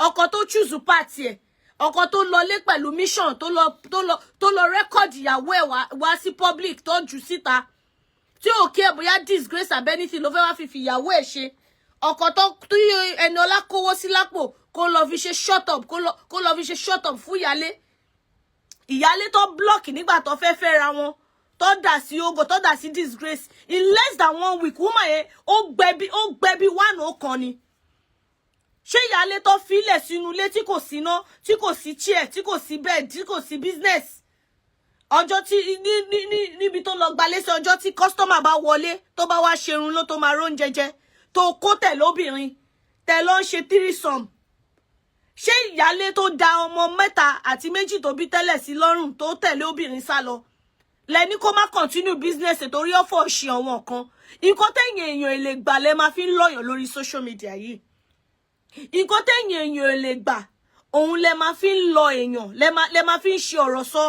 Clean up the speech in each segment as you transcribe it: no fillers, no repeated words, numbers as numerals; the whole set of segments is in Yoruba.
ọkọ tó choose party ẹ̀, ọkọ tó lọ lé pẹ̀lú mission tó lọ record ìyàwó ẹ̀ wá sí public tó jù síta tí ò kí ẹ bóyá disgrace àbí anything ló fẹ́ wá fi ìyàwó ẹ̀ ṣe. Ọkọ tó Eniola kówó sí lápò kó lọ fi ṣe shut up kó lọ fi ṣe shut up fún ìyálé tó block nígbà tó fẹ́ ra wọn tó dà sí ogo tó dà sí disgrace in less than 1 week woman yẹn ó gbẹ̀bí 1 kan ni. Ṣé ìyálé tó filẹ̀ sínú ilé tí kò sí ná, tí kò sí chair, tí kò sí bed, tí kò sí business. Ọjọ́ tí níbi tó lọ gbalé sí ọjọ́ tí customer bá wọlé tó bá wá ṣerun ló tó máa rón jẹjẹ tó kó tẹ̀lé obìnrin tẹ̀ lọ ń ṣe threesome. Ṣé ìyálé tó da ọmọ 3 àti 2 tó bí tẹ́lẹ̀ sí lọ́rùn tó tẹ̀lé obìnrin sá lọ lẹ́ni kó má continue business torí ọ̀fọ̀ ṣe àwọn kan. Nǹkan tẹ̀yìn èèyàn lè gbà lẹ máa fi ń lọ́yàn lórí social media yìí. Nǹkan tẹ̀yìn èèyàn lè gbà òun lẹ máa fi ń lọ èèyàn lẹ máa fi ń ṣe ọ̀rọ̀ sọ.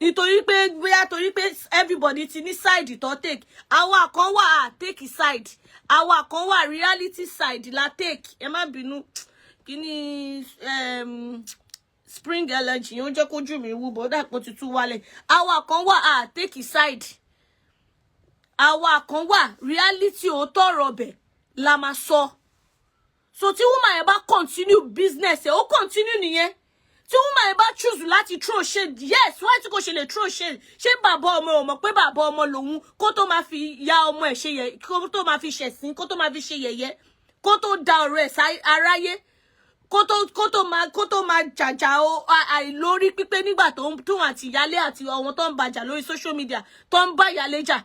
Nítorí pé bóyá torí pé everybody ti ní side tó take. Àwa kan wà take side. Àwa kan wà reality side la take. Ẹ má bínú. Kíni spring allergy ó jẹ́ kójú mi wú bó dà pé tutù wálẹ̀. Àwa kan wà take side. Àwa kan wà reality ó tọrọ bẹ̀ la máa sọ. So tí woman yẹn bá continue business ẹ̀ ó continue nìyẹn. Tí woman yẹn bá choose láti throw shade, yes, why tí kò ṣe lè throw shade? Ṣé bàbá ọmọ ò mọ̀ pé bàbá ọmọ lòun kó tó máa fi ya ọmọ ẹ̀ ṣe yẹ, kó tó máa fi ṣẹ̀sín, kó tó máa fi ṣe yẹ̀yẹ́, kó tó da ọ̀rọ̀ ẹ̀ aráyé, kó tó máa jàjà àìlórí pípé nígbà tó ń tún àti ìyálé àti àwọn tó ń bàjà lórí social media tó ń bá ìyálé jà.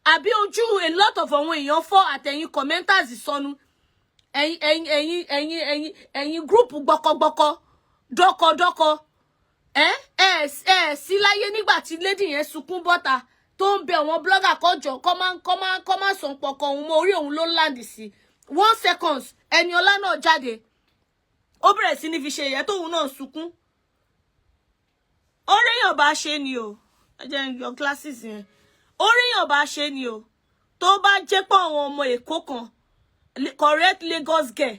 Àbí ojú a lot of àwọn èèyàn fọ́ àtẹ̀yìn commenters sọnù. Ẹ̀yin group gbọkọgbọkọ dọ́kọdọ́kọ sí láyé nígbà tí lady yẹn sunkún bọ́ta tó ń bẹ àwọn blogger kọjọ kọ́ má sọ pọ̀kọ̀ òun mọ orí òun ló land sí 1 second Eniola náà jáde ó bẹ̀rẹ̀ sí ní fi ṣe ìyẹ́ tóun náà sunkún. Oríyàn bá ṣe ni o ẹ jẹ́ your classes yẹn. Oríyàn bá ṣe ni o tó bá jẹ́ pé àwọn ọmọ Èkó kan correct Lagos girl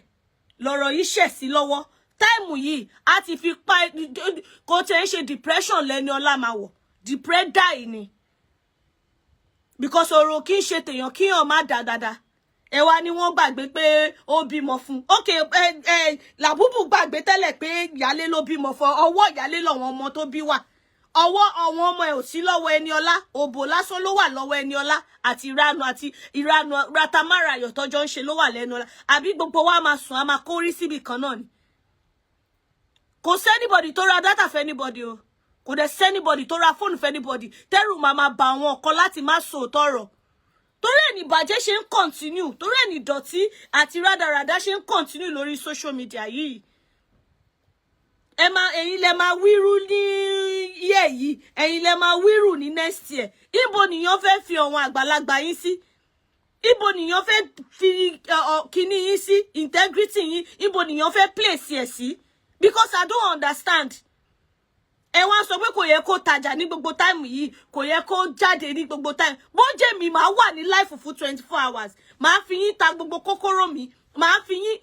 lọ́rọ̀ yìí ṣẹ̀ sí lọ́wọ́ táìmù yìí a ti fi pa kò tẹ́ ń ṣe depression lẹ́niọlá máa wọ̀ depressed die ni because ọ̀rọ̀ kì í ṣe tèèyàn kíyàn má dáadáa ẹ wá ní wọ́n gbàgbé pé ó bímọ fún okay làbúbù gbàgbé tẹ́lẹ̀ pé ìyálé ló bímọ fún ọwọ́ ìyálé lọ́wọ́ ọmọ tó bí wà ọwọ́ àwọn ọmọ ẹ̀ ò sí lọ́wọ́ Eniola òbò lásán ló wà lọ́wọ́ Eniola àti ìranu ratamara ayọ̀ tọ́jọ́ ń ṣe ló wà lẹ́nuọlá àbí gbogbo wa máa sùn a máa kórí síbì kan náà ni. Kò sẹ́nibọ̀dì tó ra data fẹ́ anybody o kò dẹ̀ sẹ́nibọ̀dì tó ra fóònù fẹ́ anybody tẹ́rù máa bá àwọn kan láti má sọ òótọ́ torí ẹni ìbàjẹ́ ṣe ń continue torí ẹni ìdọ̀tí àti rádaràdá ṣe ń continue lórí social media yìí. Ẹ̀yin lẹ máa wíru ní year yìí ẹ̀yin lẹ máa wíru ní next year. Ibo nìyàn fẹ́ fi àwọn àgbàlagbà yín sí? Ibo nìyàn fẹ́ fi kíní yín sí? Integrity yín ibo nìyàn fẹ́ place ẹ̀ sí? Because I don't understand. Ẹ wá sọ pé kò yẹ kó tajà ní gbogbo time yìí kò yẹ kó jáde ní gbogbo time. Bó jẹ́ mi máa wà ní life fún 24 hours máa fi yín ta gbogbo kókóró mi máa fi yín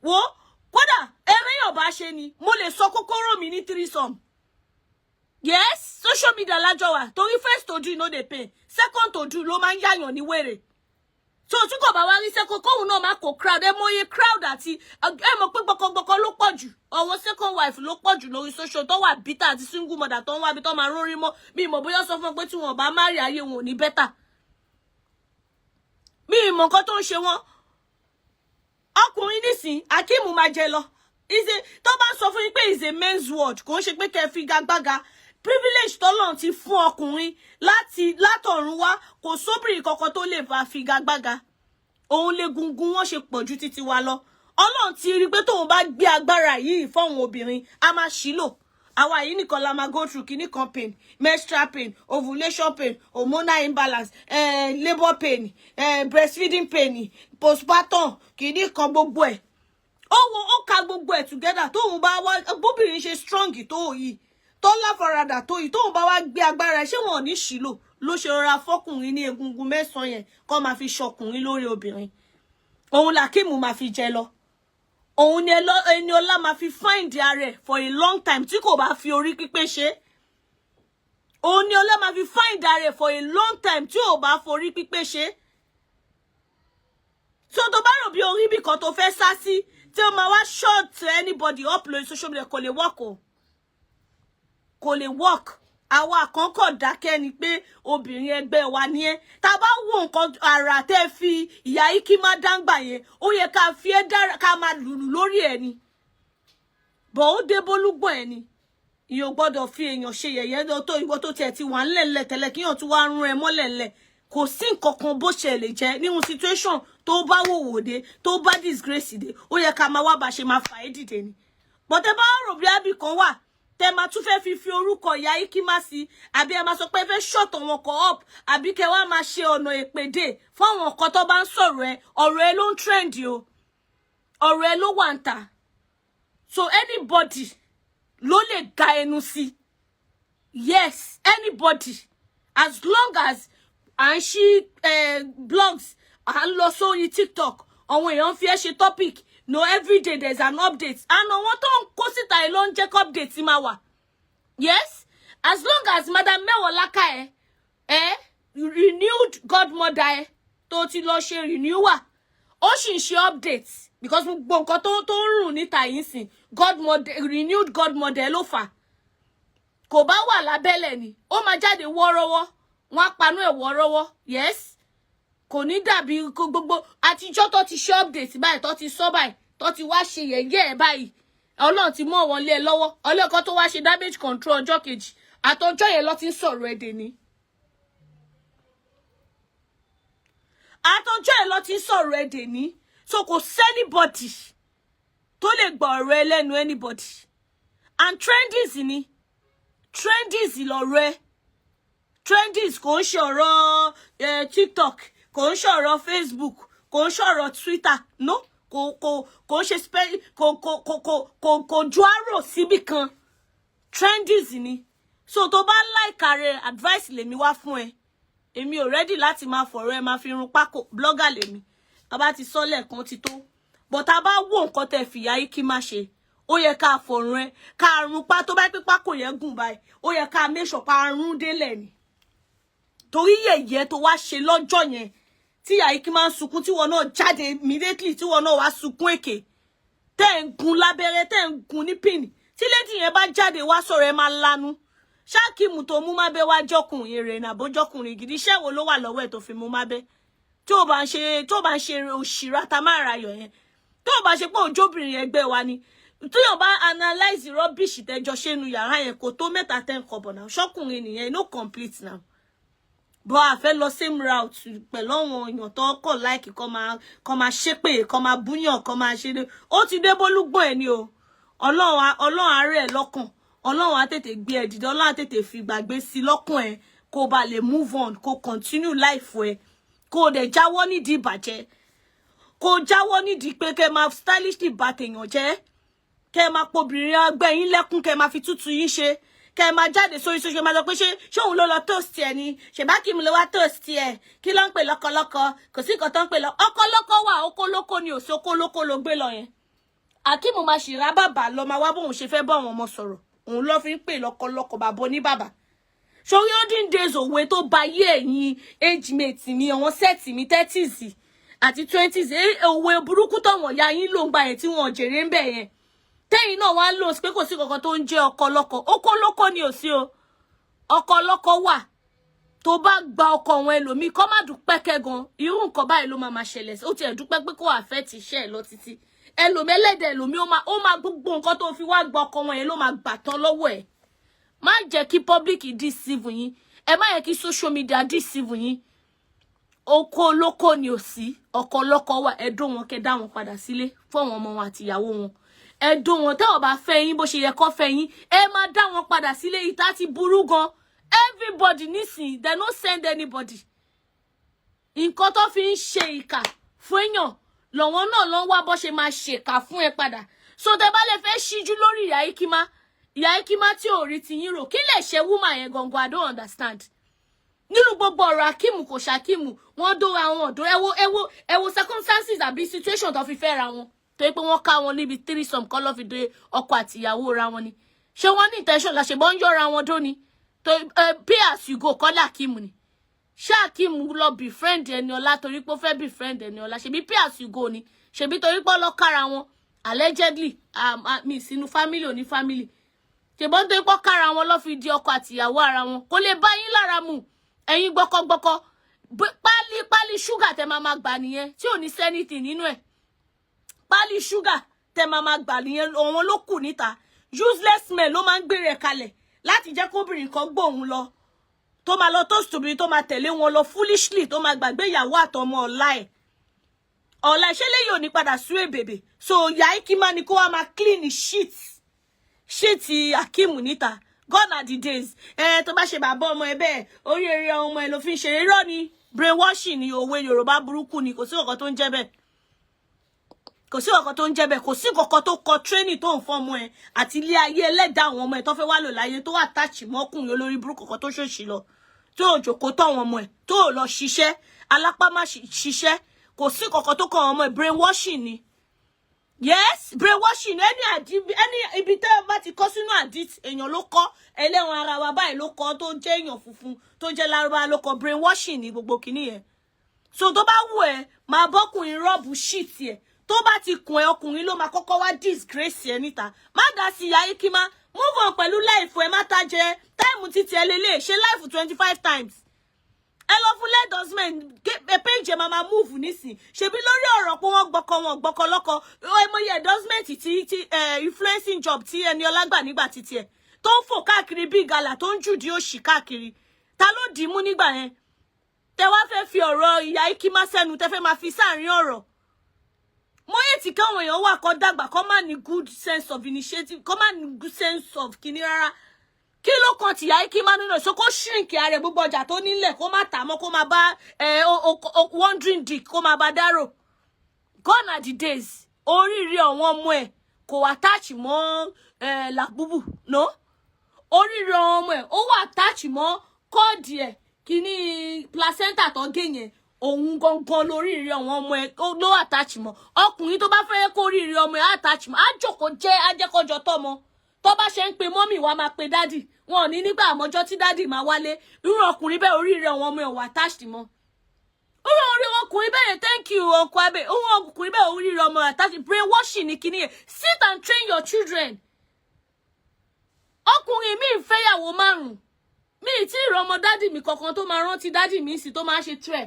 wo kódà ẹ̀ríyàn bá ṣe ni mo lè sọ kókóró mi ní threesome. Yes, social media lájọ wà torí first to do no dey pay second to do ló máa ń yàyàn ní wèrè. So tí kò bá wá rí second kóhun náà má kó crowd ẹ mọye crowd àti ẹ mọ̀ pé gbọkọgbọkọ ló pọ̀ jù ọwọ́ second wife ló pọ̀ jù lórí social tó wà bitter àti single mother tó ń wá bí tó máa rórí mọ́ mi mọ̀ bóyá sọ fún pé tí wọ́n bá marry ayé wọn ò ní better. Mi mọ̀ nǹkan tó ń ṣe wọ́n ọkùnrin nísìn Akeem máa jẹ lọ tó bá sọ fún yín pé is a men's world kò ń ṣe pé kẹ́ fi gagbága privilege tọ́lọ́run ti fún ọkùnrin látọ̀run wá kò sóbìrì kankan tó lè bá fi gagbága òun lè gungun wọn ṣe pọ̀ ju títí wa lọ Ọlọ́run ti rí pé tóun bá gbé agbára yìí fáwọn obìnrin a máa ṣílò àwa yìí nìkan la máa go through kíní kan pain menstrual pain ovulation pain hormonal imbalance labour pain breastfeeding pain postpartum kíní kan gbogbo ẹ̀ ó ka gbogbo ẹ̀ together tóun bá wá bóbìnrin ṣe strong tó yìí tó láfaradà tó yìí tóun bá wá gbé agbára ṣé wọn ò ní ṣílò ló ṣe rọra fọkùnrin ní egungun 9 yẹn kó máa fi ṣọkùnrin lórí obìnrin òun làkíìmù máa fi jẹ lọ Ohun ni Eniola ma fi find are for a long time tí kò bá fi orí pípé ṣe. Ohun ni Eniola ma fi find are for a long time tí ò bá forí pípé ṣe. So tó bá rò bí orí bí kan tó fẹ́ sá sí tí ó máa wá short anybody upload social media kò lè work o. Kò lè work. Àwa àkọ́kọ́ dákẹ́ ni pé obìnrin ẹgbẹ́ wa ni ẹ́. Tá bá wo nǹkan ara tẹ́ fi ìyá Iki má dáńgbà yẹn, ó yẹ ká fi ẹ́ dára ká máa lùlù lórí ẹ̀ ni. Bọ̀ ó dé bólúgbọ̀n ẹ̀ ni. Ìyó gbọ́dọ̀ fi èèyàn ṣe yẹ̀yẹ́ lọ tó ìwọ tó tiẹ̀ ti wà ńlẹ̀ńlẹ̀ tẹ́lẹ̀ kíyàn tún wá rún ẹ mọ́lẹ̀ ńlẹ̀. Kò sí nǹkan kan bó ṣe lè jẹ́ nínú situation tó bá wòwò dé, tó bá disgrace dé, ó yẹ ká máa wá bá ṣe máa fà é dìde ni. But ẹ bá rò bí àbí kan wà, tẹ́ máa tún fẹ́ fi orúkọ ìyá Iki má sí, àbí ẹ máa sọ pé fẹ́ shut wọn kọ up, àbí kẹ́ wá máa ṣe ọ̀nà èpèdè fún àwọn kan tó bá ń sọ̀rọ̀ ẹ, ọ̀rọ̀ ẹ ló ń trend o. Ọ̀rọ̀ ẹ ló wà ń tà. So anybody ló lè ga ẹnu sí. Yes, anybody. As long as and she blogs and lọ sórí TikTok, àwọn èèyàn fi ẹ́ ṣe topic. No, every day there's an update. And on what on kosita alone check updates imawa. Yes? As long as Madam Ewagbo renewed godmother tó ti lọ ṣe renewer. Ó sì ń ṣe updates because nǹkan tó rùn níta yìí sìn godmother renewed godmother ló fà. Kò bá wà lábẹ́lẹ̀ ni. Ó máa jáde wọ́rọ́wọ́. Wọ́n á panú ẹ̀ wọ́rọ́wọ́. Yes? Kò ní dàbí gbogbo àtijọ́ tó ti ṣe update báyìí tó ti sọ báyìí tó ti wá ṣe yẹ̀yẹ́ ẹ̀ báyìí. Ọlọ́run ti mọ̀ wọ́n lé ẹ lọ́wọ́. Ọlọ́kan tó wá ṣe damage control ọjọ́ kejì. Àtọjọ́ yẹn ló ti ń sọ̀rọ̀ èdè ni. Àtọjọ́ yẹn ló ti ń sọ̀rọ̀ èdè ni. So kò sẹ́nibọ̀dì tó lè gbọ́ ọ̀rọ̀ ẹ lẹ́nu anybody. And trendies ni. Trendies lọ̀rọ̀ ẹ. Trendies kò ń ṣe ọ̀rọ̀ TikTok. Kò ń ṣọ̀rọ̀ Facebook, kò ń ṣọ̀rọ̀ Twitter, no, kò ṣe kò ju àrò síbì kan. Trendies ni. So tó bá like are advice lèmi wá fún ẹ. Èmi ò ready láti máa fọ̀rọ̀ ẹ máa fi run pákó blogger lèmi. Tá bá ti sọ lẹ́ẹ̀kan ti tó. But tá bá wo nǹkan tẹ́ fi ìyá Iki má ṣe. Ó yẹ ká fọ̀rọ̀ ẹ, ká run pa tó bá pé pákó yẹn gùn báyìí. Ó yẹ ká make sure pa run délẹ̀ ni. Torí yẹ̀yẹ́ tó wá ṣe lọ́jọ́ yẹn. Tí ìyá Iki máa ń sunkún tí wọn náà jáde immediately tí wọn náà wá sunkún èké. Tẹ́ ń gun lábẹ́rẹ́, tẹ́ ń gun ní pin. Tí lady yẹn bá jáde wá sọ̀rọ̀ ẹ máa lanu. Ṣákìmù tó mú mábẹ́ wá jọkùnrin rẹ̀ náà bó jọkùnrin gidi. Iṣẹ́ wo ló wà lọ́wọ́ ẹ̀ tó fi mú mábẹ́? Tó bá ń ṣe òṣìrà tá máa ra yọ̀ yẹn. Tó bá ṣe pé òjóbìnrin ẹgbẹ́ wa ni. Tí yóò bá analyze rubbish tẹ́jọ ṣe nu yàrá yẹn kò tó mẹ́ta 10 kọ́bọ̀ náà. Ṣọ́kùnrin nìyẹn no complete now. But I fẹ́ lọ same route pẹ̀lú àwọn èèyàn tó kọ̀ like kó máa ṣépè, kó máa búyàn, kó máa ṣe. Ó ti dé bólúgbọ̀n ẹ̀ ni o. Ọlọ́run àárẹ̀ lọ́kàn. Ọlọ́run á tètè gbé ẹ dìde. Ọlọ́run á tètè fi gbàgbé sí lọ́kàn ẹ kó bá lè move on, kó continue life ẹ. Kó dẹ̀ jáwọ́ nídìí ìbàjẹ́. Kó jáwọ́ nídìí pé kẹ́ máa stylishly bà tèèyàn jẹ́. Kẹ́ máa pobìnrin ẹgbẹ́ yín lẹ́kún, kẹ́ máa fi tútù yín ṣe. Kẹ́ máa jáde sórí social media pé ṣé òun ló lọ toast ẹ ni, ṣèbá kí mi ló wá toast ẹ, kí ló ń pè lọ́kọlọ́kọ, kò sí nǹkan tó ń pè lọ ọkọlọ́kọ wà, okólókó ni òsì okólókó ló gbé lọ yẹn. Akimu máa ṣìrá bàbá lọ máa wá bóun ṣe fẹ́ bá àwọn ọmọ sọ̀rọ̀, òun ló fi ń pè lọ́kọlọ́kọ bàbá ní bàbá. Sórí olden days òwe tó ba yé ẹ̀yin age mate mi, àwọn set mi 30s àti 20s, òwe burúkú tọ̀wọ̀n ya yín ló ń gba ẹ̀ tí wọ́n jèrè ń bẹ̀ yẹn. Tẹ́yìn náà wá lò sí pé kò sí kankan tó ń jẹ́ ọkọlọ́kọ. Okólókó ni ò sí o. Ọkọlọ́kọ wà. Tó bá gba ọkọ wọn ẹlòmíì kó má dúpẹ́ kẹ́gan. Irú nǹkan báyìí ló máa ṣẹlẹ̀. Ó tiẹ̀ dúpẹ́ pé kó affect iṣẹ́ ẹ̀ lọ títí. Ẹlòmíì ẹlẹ́dẹ̀ ẹlòmíì ó máa gbogbo nǹkan tó fi wá gba ọkọ wọn yẹn ló máa gbà tán lọ́wọ́ ẹ̀. Má jẹ́ kí public deceive yín. Ẹ má yẹ kí social media deceive yín. Okólókó ni ò sí. Ọkọlọ́kọ wà. Ẹ dó wọn kẹ́ dá wọn padà sílé fún àwọn ọmọ wọn àti ìyàwó wọn. Ẹ̀dùn wọn tẹ́ ò bá fẹ́ yín bó ṣe yẹ kó fẹ́ yín, ẹ máa dá wọn padà sílé. Ìta ti burú gan. Everybody nísìn, they no send anybody. Nǹkan tó fi ń ṣe ìkà fún èèyàn lọ́wọ́ náà ló ń wá bó ṣe máa ṣèkà fún ẹ padà. So tẹ́ bá lè fẹ́ ṣíjú lórí ìyá Iki má tí ò rí ti yín rò. Kí lè ṣe woman yẹn gangan? I don't understand. Nínú gbogbo ọ̀rọ̀ Akimu kò ṣàkimu, wọ́n dó àwọn ọ̀dọ́ ẹ wo circumstances àbí situation tó fi fẹ́ ra wọn. tó yẹ pé wọ́n ká wọn níbi threesome kan lọ́ fi de ọkọ àti ìyàwó ra wọn ni ṣé wọ́n ní intention la ṣe bọ́ ń yọra wọn dó ni tó pay as you go kọ́lá Akeem ni ṣé Akeem lọ befriend Eniola torí pé ó fẹ́ befriend Eniola ṣebí pay as you go ni ṣebí torí pé ó lọ kára wọn allegedly mi sínú family ò ní family ṣebọ́n tó pọ́ kára wọn lọ́ fi di ọkọ àti ìyàwó ara wọn kò lè bá yín lára mu ẹ̀yin gbọ́kọ́gbọ́kọ́ pálí ṣúgà tẹ máa gbà nìyẹn tí ò ní sẹ́nìtì nínú ẹ̀ pálí ṣúgà tẹ máa gbà nìyẹn òun ló kù níta useless men ló máa ń gbére kalẹ̀ láti jẹ́ kóbìnrin kan gbóhùn lọ tó máa lọ toast obìnrin tó máa tẹ̀lé wọn lọ foolishly tó máa gbàgbé ìyàwó àtọmọ ọ̀la ìṣẹ́ lẹ́yìn òní padà sú èbèbè so Yaikima ni kó wá máa clean shit Akeem níta gone are the days tó bá ṣe bàbá ọmọ ẹ bẹ́ẹ̀ orí eré ọmọ ẹ ló fi ń ṣe irọ́ ni brainwashing ni òwe Yorùbá burúkú ni kò sí ọ̀kan tó ń jẹ́ bẹ́ẹ̀ kò sí ọ̀kan tó ń jẹ́ bẹ́ẹ̀ kò sí ọ̀kan tó kọ training tó ń fọ́mọ ẹ àti ilé ayé ẹlẹ́dàá àwọn ọmọ ẹ tó fẹ́ wá lò láyé tó wà táàchì mọ́kùnrin olórí burúkú kan tó ṣòṣì lọ tó òjòkó tó àwọn ọmọ ẹ tó lọ ṣiṣẹ́ alápá má ṣiṣẹ́ kò sí ọ̀kan tó kọ àwọn ọmọ ẹ brainwashing ni yes brainwashing any ibi tẹ́ bá ti kọ́ sínú àdìt èèyàn ló kọ́ ẹlẹ́wọ̀n ara wa báyìí ló kọ́ tó jẹ́ èèyàn funfun tó jẹ́ lárúbá ló kọ́ brainwashing ní gbogbo kìíní yẹn so tó bá wù ẹ́ máa bọ́kùnrin rọ́ọ̀bù shit yẹ tó bá ti kùn ẹ́ ọkùnrin ló máa kọ́kọ́ wá disgrace ẹ níta má dá sí Yaikima move on pẹ̀lú life ẹ má tá jẹ táìmù títí ẹ lélẹ̀ ṣe life 25 times ẹ lọ fún lẹ́dọ̀smen page máa move nísìn ṣebí lórí ọ̀rọ̀ pé wọ́n gbọ́kọ lọ́kọ ẹmọye endorsement tí influencing job tí Eniola gbà nígbà títí ẹ̀ tó ń fò káàkiri bí gàlà tó ń jùdí òṣì káàkiri ta ló dì í mú nígbà yẹn tẹ wá fẹ́ fi ọ̀rọ̀ Yaikima sẹ́nu tẹ fẹ́ máa fi sáàrin ọ̀rọ̀ mọ́yè tí káwọn èèyàn wà kọ́ dàgbà kọ́ má ní good sense of initiative kọ́ má ní good sense of kíní rárá kí ló kan tí Yaikima nínú èso kó shrink ààrẹ gbogbo ọjà tó nílẹ̀ kó má tà mọ́ kó má bá wandering dick kó má bá dárò gone are the days oríire àwọn ọmọ ẹ̀ kò attach mọ́ làbúbù no oríire àwọn ọmọ ẹ̀ ó wà attach mọ́ kọ́ọ̀dì ẹ̀ kíní placenta tó gé yẹn òun gangan lóríire àwọn ọmọ ẹ̀ ló attach mọ́ ọkùnrin tó bá fẹ́ kó oríire ọmọ ẹ̀ attach mọ́ àjòkó jẹ́ ajẹ́kọ̀jọ́ tọ́mọ tó bá ṣe ń pe mọ́mì wá máa pe dádì wọn ò ní nígbà àmọ́jọ́ tí dádì máa wálé irú ọkùnrin bẹ́ẹ̀ oríire àwọn ọmọ ẹ̀ wà attached mọ́ irú orí ọkùnrin bẹ́ẹ̀ thank you ọkọ abẹ irú ọkùnrin bẹ́ẹ̀ oríire ọmọ ẹ̀ attached brainwashing ní kíní yẹn sit and train your children ọkùnrin mi fẹ́yàwó márùn mi tí ìrọmọ dádì mi kankan tó máa rántí dádì mi sì tó máa ṣe trẹ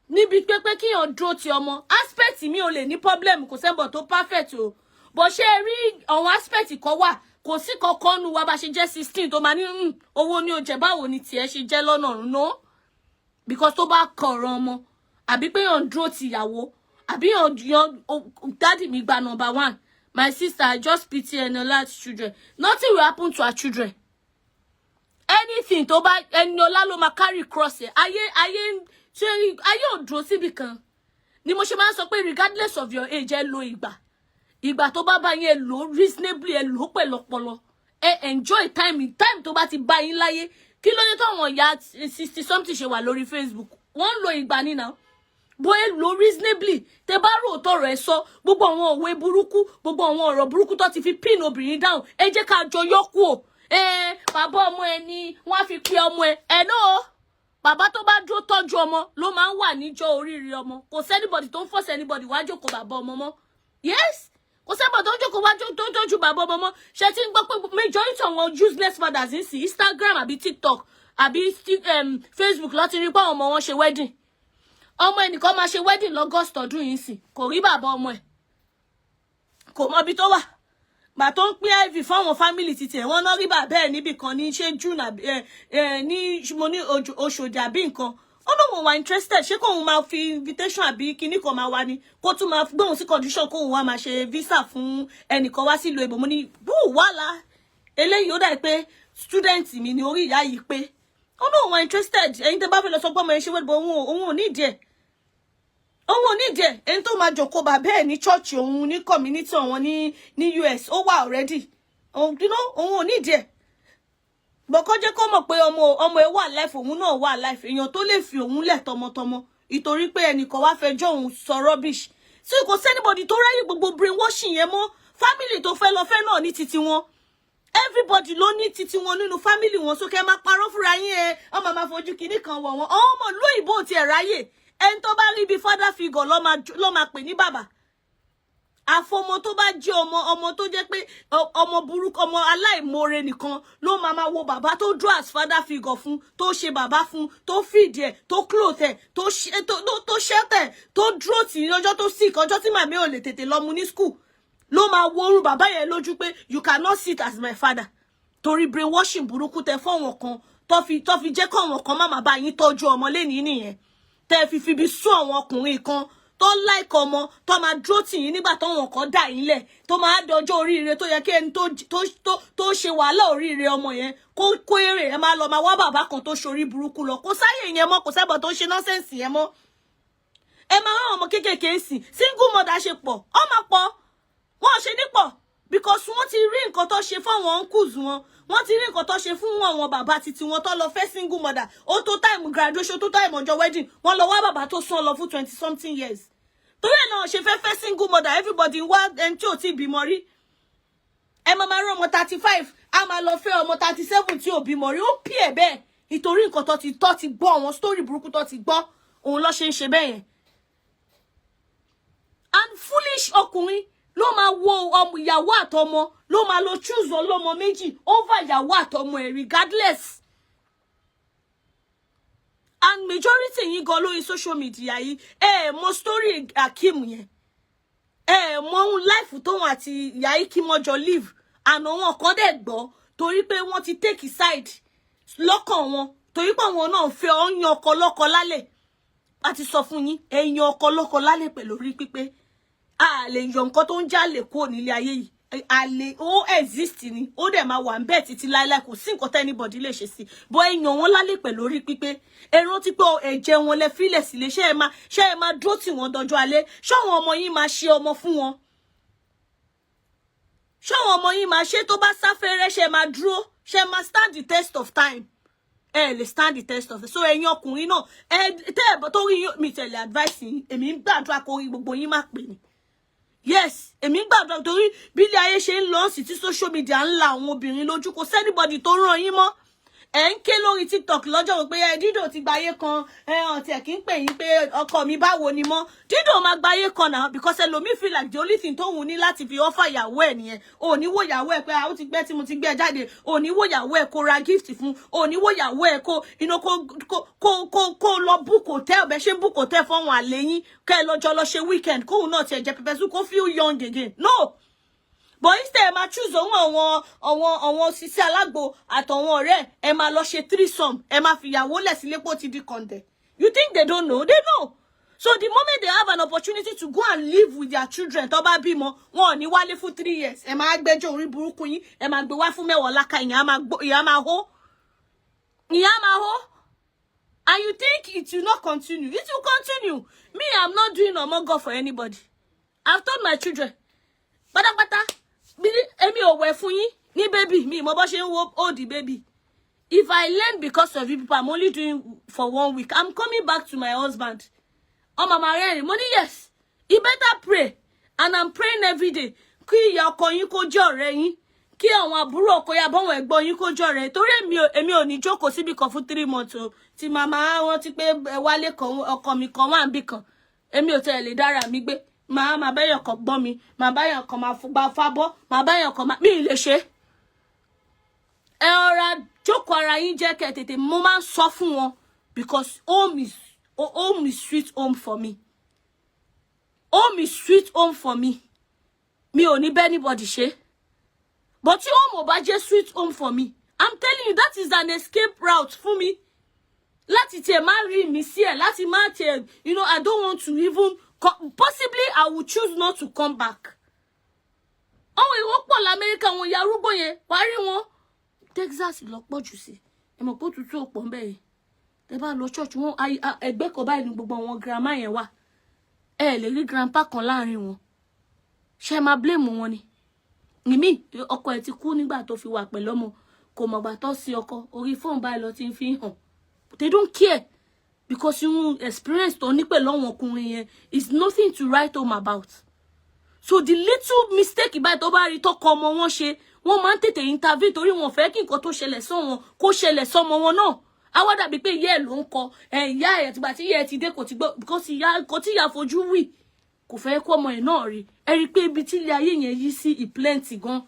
níbi pé kíyàn dúró ti ọmọ aspect mi ò lè ní problem kò sẹ́ńbọ̀ tó perfect o bó ṣe rí àwọn aspect kan wà kò sí kankan nu wa bá ṣe jẹ́ 16 tó máa ní owó ní oúnjẹ báwo ni tiẹ̀ ṣe jẹ́ lọ́nà ọ̀run no because tó bá kọ̀ọ̀rọ̀ ọmọ àbí pé yàn dúró ti ìyàwó àbí yàn daddy mi gba number 1 my sister I just pity Eniola's children nothing will happen to her children anything tó bá Eniola ló máa carry cross ẹ̀ ayé ò dúró síbì kan ni mo ṣe máa ń sọ pé regardless of your age ẹ lo ìgbà tó bá yín lò reasonably ẹ lò pẹ̀lú ọpọlọ ẹ enjoy time tó bá ti bá yín láyé kí ló ní táwọn ìyá 60 something ṣe wà lórí Facebook wọ́n lo ìgbà nínà bó ẹ lò reasonably tẹ bá rò tọrọ ẹ sọ gbogbo àwọn òwe burúkú gbogbo àwọn ọ̀rọ̀ burúkú tó ti fi pin obìnrin down ẹ jẹ́ ká jọ yọkù o bàbá ọmọ ẹ ni wọ́n á fi pe ọmọ ẹ náà bàbá tó bá dúró tọ́jú ọmọ ló máa ń wà níjọ́ oríire ọmọ kò sẹ́nibọ̀dì tó ń force anybody wá jókòó bàbá ọmọ mọ́ yes kò sẹ́bọ̀ tó ń jókòó wájú tó ń tọ́jú bàbá ọmọ ṣe ti ń gbọ́ pé majority àwọn useless fathers ń sí Instagram àbí TikTok àbí Facebook ló ti rí pé àwọn ọmọ wọn ṣe wedding ọmọ ẹnìkan máa ṣe wedding lọ́gọ́st ọdún yìí sì kò rí bàbá ọmọ ẹ̀ kò mọ ibi tó wà gbà tó ń pín iv fáwọn family títí ẹ̀ wọ́n náà rí bàbá ẹ̀ níbì kan ní ṣé June ní mo ní Oṣòdì àbí nǹkan ó lóun wà interested ṣé kóun máa fi invitation àbí kinní kan máa wá ní kó tún máa gbóhùn sí condition kóun wá máa ṣe visa fún ẹnìkan wá sílùú èbò mo ní wàhálà eléyìí ó dà pé student mi ní orí ìyá yìí pé ó lóun wà interested ẹ̀yin tẹ́ bá fẹ́ lọ sọ pé ọmọ ẹ ṣe wẹ́dìbọ̀ òun ò ní ìdí ẹ̀ òun ò ní ìdí ẹ̀ ẹni tó máa jòkó bàbá ẹ̀ ní church òun ní community òun ní US ó wà already òun ò ní ìdí ẹ̀ bọ̀kọ́ jẹ́ kó mọ̀ pé ọmọ ẹ wà life òun náà wà life èèyàn tó lè fi òun lẹ̀ tọmọtọmọ ìtorí pé ẹnìkan wá fẹjọ́ òun sọ rubbish So kò sẹ́nibọ̀dì tó ráyè gbogbo brainwashing yẹn mọ́. Family tó fẹ́ lọ fẹ́ náà ní titi wọn. Everybody ló ní titi wọn nínú family wọn. So kẹ́ máa parọ́ fúnra yín ẹ. Ọmọ máa fojú kinní kan wọ̀ wọ́n. Ọmọ lóyìnbó ti ẹ̀ ráyè. Ẹni tó bá rí bí father figure ló máa pè ní bàbá. Àfọmọ tó bá jẹ́ ọmọ tó jẹ́ pé ọmọ burúkú ọmọ aláìmoore nìkan ló máa wo bàbá tó draw as father figure fún, tó ṣe bàbá fún, tó feed ẹ̀, tó clothe ẹ̀, tó shelter, tó dúró tì lọ́jọ́ tó sick, ọjọ́ tí màmí ò lè tètè lọ mú ní school. Ló máa wo orú bàbá yẹn lójú pé you cannot sit as my father. Torí brainwashing burúkú tẹ fọ́wọ́n kan tó fi jẹ́ kọ́wọ́n kan má bá yín tọ́jú ọmọ lẹ́ni nìyẹn. Tẹ fi bí sún àwọn ọkùnrin kan tó like ọmọ tó máa dúró tì yín nígbà tó wọn kan dà yín lẹ̀ tó máa dọjọ́ oríire tó yẹ kí ẹni tó ṣe wàhálà oríire ọmọ yẹn kó èrè ẹ máa lọ máa wá bàbá kan tó ṣorí burúkú lọ kó sáyè yẹn mọ́ kò sẹ́bọ̀ tó ṣe nọ́sẹ̀nsì yẹn mọ́. Ẹ máa wá ọmọ kéékèèké sí single mother ṣe pọ̀ ọmọ pọ̀ wọ́n ṣe nípọ̀ because wọ́n ti rí nǹkan tó ṣe fáwọn uncles wọ́n ti rí nǹkan tó ṣe fún àwọn bàbá titi wọn tó lọ fẹ́ single mother ó tó time graduation tó time ọjọ́ wedding wọ́n lọ wá bàbá tó sún ọ lọ fún 20 something years. Torí ẹ̀ náà ṣe fẹ́ single mother everybody ń wá ẹni tí ò tí bímọ rí. Ẹ máa rí ọmọ 35 a máa lọ fẹ́ ọmọ 37 tí ò bímọ rí ó pì ẹ̀ bẹ́ẹ̀ nítorí nǹkan tó ti gbọ́ àwọn story burúkú tó ti gbọ́ òun ló ṣe ń ṣe bẹ́ẹ̀ yẹn. And foolish ọkùnrin ló máa wo ìyàwó àtọmọ ló máa lọ choose ọlọ́mọ méjì over ìyàwó àtọmọ ẹ̀ regardless. And majority yín gan lórí social media yìí mọ story Akim yẹn mọ ohun life tóun àti ìyá Ikimọjọ live and àwọn kan dẹ̀ gbọ́ torí pé wọ́n ti take side lọ́kàn wọn torí pé àwọn náà fẹ́ ọyàn ọkọ lọ́kọ lálẹ́ àti sọ fún yín ẹ̀yàn ọkọ lọ́kọ lálẹ́ pẹ̀lú orí pípé a lè yọ nǹkan tó ń jálè kúrò nílé ayé yìí àlè ó exist ni ó dẹ̀ máa wà ń bẹ́ẹ̀ títí láíláí kò sí nǹkan anybody lè ṣe sí bọ́ èèyàn wọn lálẹ́ pẹ̀lú orí pípé ẹran tí pé ẹ̀jẹ̀ wọn lẹ fílẹ̀ sílé ṣé ẹ máa dúró tì wọ́n dọjọ́ alẹ́ ṣọ́wọn ọmọ yín máa ṣe ọmọ fún wọn ṣọ́wọn ọmọ yín máa ṣe tó bá sáfẹ́rẹ́ ṣe máa dúró ṣe máa stand the test of time lè stand the test of it. So ẹ̀yin ọkùnrin náà tẹ́ ẹ̀ tó rí mi tẹ̀lé advice yín èmi ń gbàdúrà kó rí gbogbo yín má pè ní. Yes, èmi ń gbàdúrà torí bí ilé ayé ṣe ń lọ sí tí social media ń la àwọn obìnrin lójú kò sẹ́nibọ̀dì tó ràn yín mọ́. Ẹ ń ké lórí TikTok lọ́jọ́ wò pé Dídò ti gbáyé kan ọ̀tí ẹ̀ kí ń pè yín pé ọkọ mi báwo ni mọ́. Dídò máa gbáyé kan náà because ẹlòmíì feel like the only thing tó wù ní láti fi offer ìyàwó ẹ̀ nìyẹn. O ní wò ìyàwó ẹ̀ pé ó ti gbẹ́ tí mo ti gbé jáde. O ní wò ìyàwó ẹ̀ kó ra gift fún. O ní wò ìyàwó ẹ̀ kó lọ book hotel bẹ́ẹ̀ ṣe book hotel fún àwọn àlè yín kẹ́ ẹ lọ́jọ́ lọ ṣe weekend kóhun náà ti ẹ̀ jẹ pẹpẹ sùn kó feel young again. No. But instead, ẹ máa choose àwọn sisi alágbo àtọ̀wọn ọ̀rẹ́ ẹ máa lọ ṣe threesome ẹ máa fìyàwó lẹ̀ sílé pò ti di kọ̀ǹdẹ̀. You think they don't know? They know. So the moment they have an opportunity to go and live with their children tó bá bímọ wọn ò ní wálé fún 3 years ẹ máa gbẹ́jọ́ orí burúkú yín ẹ máa gbé wá fún mẹ́wàá láka ìyá máa hó. And you think it will not continue? It will continue. Me, I'm not doing omogo for anybody. I've told my children pátápátá èmi ò wẹ̀ fún yín ní baby mi mo bó ṣe ń wo hold the baby. If I learn because of you people, I'm only doing for 1 week. I'm coming back to my husband. Oh, Mama Reni, money, yes. You better pray. And I'm praying every day. Kí ìyá ọkọ yín kó jẹ́ ọ̀rẹ́ yín. Kí àwọn àbúrò ọkọ yín àbọ̀wọ̀n ẹ̀gbọ́n yín kó jẹ́ ọ̀rẹ́. Torí èmi ò ní jókòó síbi kan fún 3 months o. Tí màmá wọn ti pé wálé kan ọkọ mi kan wà níbì kan. Èmi ò tẹ̀ lè dára mi gbé. Màá bẹ́yàn kan gbọ́n mi. Màá bẹ́yàn kan máa fúgbà fábọ́. Màá bẹ́yàn kan máa mi lè ṣe. Ẹ ọ̀rá jókòó ara yín jẹ́ kẹ́ tètè mo máa ń sọ fún wọn because home is sweet home for me. Home is sweet home for me. Mi ò ní bẹ́ anybody ṣe. But tí home ò bá jẹ́ sweet home for me. I'm telling you that is an escape route fún mi. Láti tiẹ̀ má rí mi sí ẹ̀ láti má tiẹ̀ I don't want to even possibly I will choose not to come back. Àwọn ìwọ pọ̀ l'Amẹ́ríkà wọn ya arúgbó yẹn parí wọn. Texas lọ pọ̀ jù sí. Ẹ mọ̀ pé òtútù ò pọ̀ ńbẹ̀ yẹn. Tẹ́ bá lọ church wọn ẹgbẹ́ kan báyìí ní gbogbo àwọn grandma yẹn wà. Ẹ lè rí grandpa kan láàrin wọn. Ṣé máa blame wọn ni? Ìmí ọkọ ẹ̀ ti kú nígbà tó fi wà pẹ̀lú ọmọ. Kò mọ̀gbà tó sí ọkọ orí phone báyìí lọ ti ń fi hàn. They don't care. because you experience tó ní pẹ̀lú àwọn ọkùnrin yẹn is nothing to write home about. So the little mistake ìbáyìí tó bá rí tọkọ ọmọ wọn ṣe, wọ́n máa ń tètè intervene torí wọ́n fẹ́ kí nǹkan tó ṣẹlẹ̀ sọ́wọn kó ṣẹlẹ̀ sọ́mọ wọn náà. Á wá dàbí pé ìyá ẹ̀ ló ń kọ ìyá ẹ̀ tìgbà tí ìyá ẹ̀ ti dé kò ti gbọ́ because ìyá nǹkan tí ìyá fojú wì kò fẹ́ kó ọmọ ẹ̀ náà rí. Ẹ rí pé ibi tí ilé ayé yẹn yí sí plenty gan.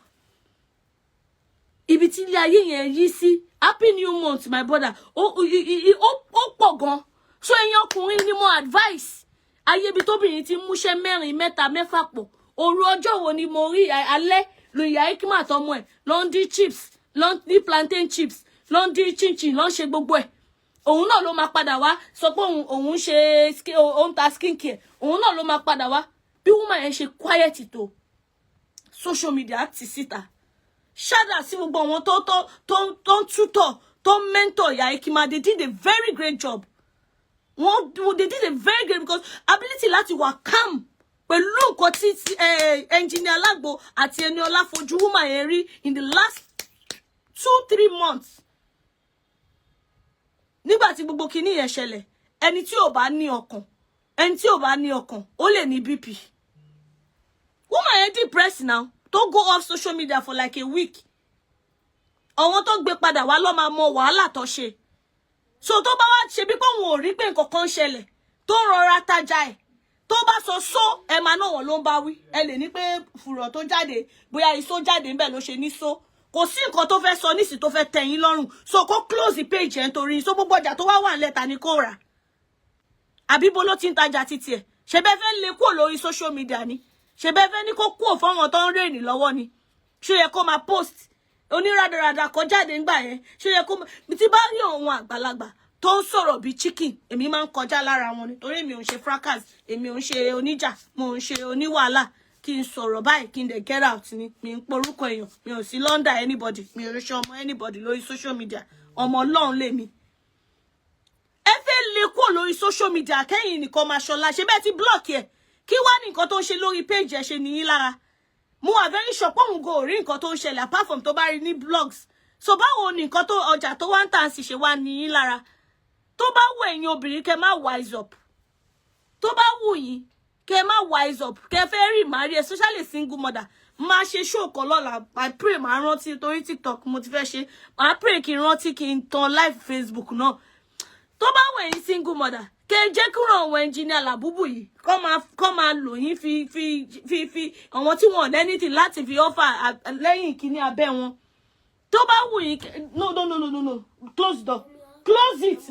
Ibi tí ilé ayé yẹn yí sí. Happy new month my brother. Ó pọ̀ gan. So ẹ̀yin ọkùnrin ni mo advice. Ayé ibi tóbìnrin ti múṣẹ́ 4 mẹ́ta mẹ́fà pọ̀. Òru ọjọ́ wo ni mo rí alẹ́ lo ìyá Ikima àtọmọ ẹ̀ ló ń dín chips, ló ń dín plantain chips, ló ń dín chinchin, ló ń ṣe gbogbo ẹ̀. Òun náà ló máa padà wá sọ pé òun ṣe òun ta skincare. Òun náà ló máa padà wá. Bí woman yẹn ṣe quiet tó social media ti síta. Ṣádà sí gbogbo àwọn tó ń tutor, tó ń mentor ìyá Ikima, they did a very great job. They did a very great because ability láti wà calm. Pẹ̀lú nǹkan tí engineer Olagbo àti Eniola fojú woman yẹn rí in the last 2-3 months. Nígbà tí gbogbo kíní yẹn ṣẹlẹ̀, ẹni tí ò bá ní ọkàn, ó lè ní BP. Woman yẹn depressed now. Don't go off social media for like a week. Àwọn tó gbé padà wá ló máa mọ wàhálà tó ṣe. So tó bá wá ṣe bí pé wọn ò rí pé nǹkan kan ṣẹlẹ̀, tó rọra tajà ẹ̀. Tó bá sọ so ẹ máa náà wọn ló ń bá wí. Ẹ lè ní pé fùrọ̀ tó jáde, bóyá iṣó jáde ńbẹ̀ ló ṣe ní so. Kò sí nǹkan tó fẹ́ sọ nísì tó fẹ́ tẹ̀yìn lọ́rùn. So kó close the page ẹ̀ nítorí so gbogbo ọjà tó wá wà nílẹ̀ ta ni kó rà. Àbí bó ló ti ń tajà títí ẹ̀. Ṣé bẹ́ẹ̀ fẹ́ lè kúrò lórí social media ni? Ṣé bẹ́ẹ̀ fẹ́ ní kó kúrò fọ́wọn tó ń rèèní lọ́wọ́ ni? Ṣé yẹ kó máa post onírádàrádà kó jáde ńgbà yẹn? Ṣé yẹ kó tí bá rí àwọn àgbàlagbà tó ń sọ̀rọ̀ bí chicken, èmi máa ń kọjá lára wọn ni torí èmi ò ń ṣe fracas, èmi ò ń ṣe oníjà, mo ń ṣe oníwàhálà. Kí n sọ̀rọ̀ báyìí kí n dẹ̀ get out ni. Mi ń porúkọ èèyàn, mi ò sí London anybody, mi ò ṣe ọmọ anybody lórí social media. Ọmọ Ọlọ́run lèmi. Ẹ fẹ́ lè kúrò lórí social media kẹ́yìn nìkan máa ṣọlá. Ṣé bẹ́ẹ̀ ti block ẹ̀? Kí wá ní nǹkan tó ń ṣe lórí page ẹ̀ ṣe nìyí lára? Mo wà very sure pé òun go rí nǹkan tó ń ṣẹlẹ̀ apart from tó bá rí ní blogs. So báwo ni nǹkan tó ọjà tó wá ń tà sí ṣe wá nìyí lára? Tó bá wù ẹ̀yin obìnrin kẹ́ má wise up. Tó bá wù yín kẹ́ má wise up. Kẹ́ fẹ́ rí marry, especially single mother. Má ṣe show kan lọ́la. I pray màá rántí torí TikTok mo ti fẹ́ ṣe. Màá pray kí n rántí kí n tan live Facebook náà. Tó bá wù ẹ̀yin single mother, kẹ́ jẹ́ kúrò àwọn engineer làbúbù yìí kọ́ máa lò yín fi àwọn tí wọ́n anything láti fi offer lẹ́yìn kíní abẹ́ wọn. Tó bá wù yín no. Close the door. Close it.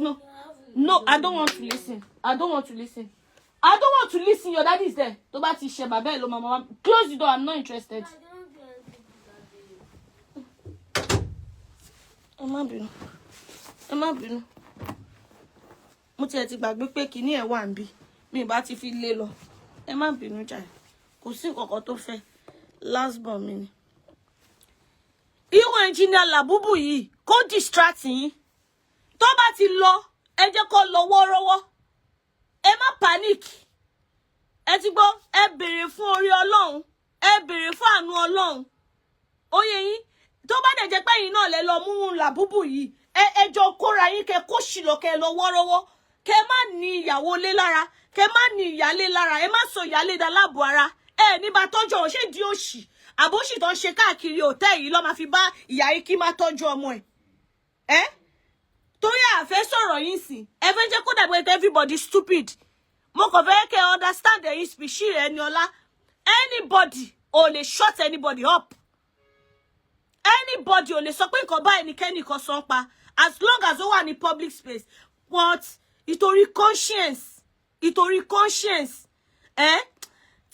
No, I don't want to listen. I don't want to listen. Your daddy is there. Tó bá ti ṣe bàbá ẹ̀ ló mama. Close the door. I'm not interested. Ẹ má bínú. Mo ti ẹ̀ ti gbàgbé pé kíní ẹ̀ wà níbí. Mi bá ti fi lé lọ. Ẹ má bínú jàre. Kò sí nǹkan tó fẹ́. Last born mi ni. Irú engineer làbúbù yìí kó distract yín. Tó bá ti lọ, ẹ jẹ́ kó lọ wọ́rọ́wọ́. Ẹ má panic. Ẹ ti gbọ́, ẹ béèrè fún orí Ọlọ́run. Ẹ béèrè fún àánú Ọlọ́run. Ó yé yín. Tó bá dẹ̀ jẹ́ pé yín náà lẹ lọ mú làbúbù yìí. Ẹ jọ kóra yín kẹ́ kó ṣìlọ kẹ́ lọ wọ́rọ́wọ́. Kẹ́ má ní ìyàwó lé lára. Kẹ́ má ní ìyálé lára. Ẹ má sọ ìyálé dà láàbò ara. Ẹ ní bá tọ́jú ọ ṣé di òṣì. Àbóṣì tó ń ṣe káàkiri hòtẹ́ẹ̀lì yìí ló máa fi bá ìyá Ikima tọ́jú ọmọ ẹ̀. Torí àfẹ́ sọ̀rọ̀ yín sí. Ẹ fẹ́ jẹ́ kó dàgbé pé everybody stupid. Mo kàn fẹ́ kẹ́ understand ẹ̀yin species Eniola. Anybody ò lè shut anybody up. Anybody ò lè sọ pé nǹkan báyìí ni kẹ́nìkan sọ ń pa. As long as ó wà ní public space. But ìtorí conscience.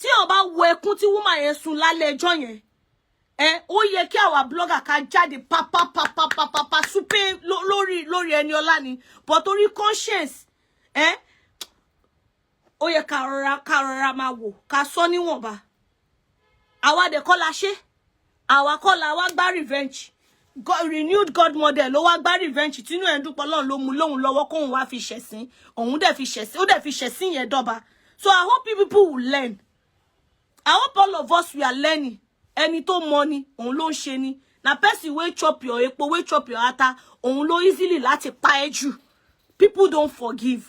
Tí ó bá wo ẹkún tí woman yẹn sùn lálẹ́ ẹjọ́ yẹn. Ó yẹ kí àwa blogger ká jáde pa súpé lórí Eniola ni. But torí conscience. Ó yẹ ká rọra máa wò ká sọ níwọ̀nba. Àwa dẹ̀ kọ́ la ṣe. Àwa kọ́ la wá gbá revenge. Renewed God model ló wá gbá revenge. Tínú ẹ̀ ń dúpọ̀ Ọlọ́run ló mú lóhun lọ́wọ́ kóhun wá fi ṣẹ̀sín. Òun dẹ̀ fi ṣẹ̀sín. Ó dẹ̀ fi ṣẹ̀sín yẹn dọ́ba. So I hope people will learn. I hope all of us we are learning. Ẹni tó mọ̀ ni, òun ló ń ṣe ni. Na person wey chop your epo, wey chop your ata, òun ló easily láti pa ẹ́ jù. People don't forgive.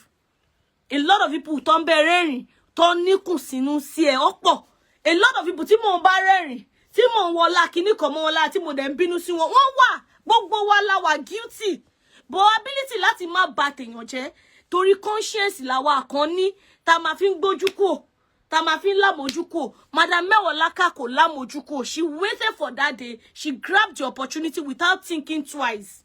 A lot of people tó ń bẹ rẹ́rìn tó níkùn sínú sí ẹ ọ̀pọ̀. A lot of people tí mò ń bá rẹ́rìn tí mò ń wọlá kíní kan mọ́ wọlá tí mo dẹ̀ ń bínú sí wọn wọ́n wà gbogbo wa la wà guilty but ability láti má bà tèèyàn jẹ́ torí conscience làwa kan ní tá máa fi ń gbójú kò tá máa fi ń lámojú kò Madam Eniola kò lámojú kò. She waited for that day. She grabbed the opportunity without thinking twice.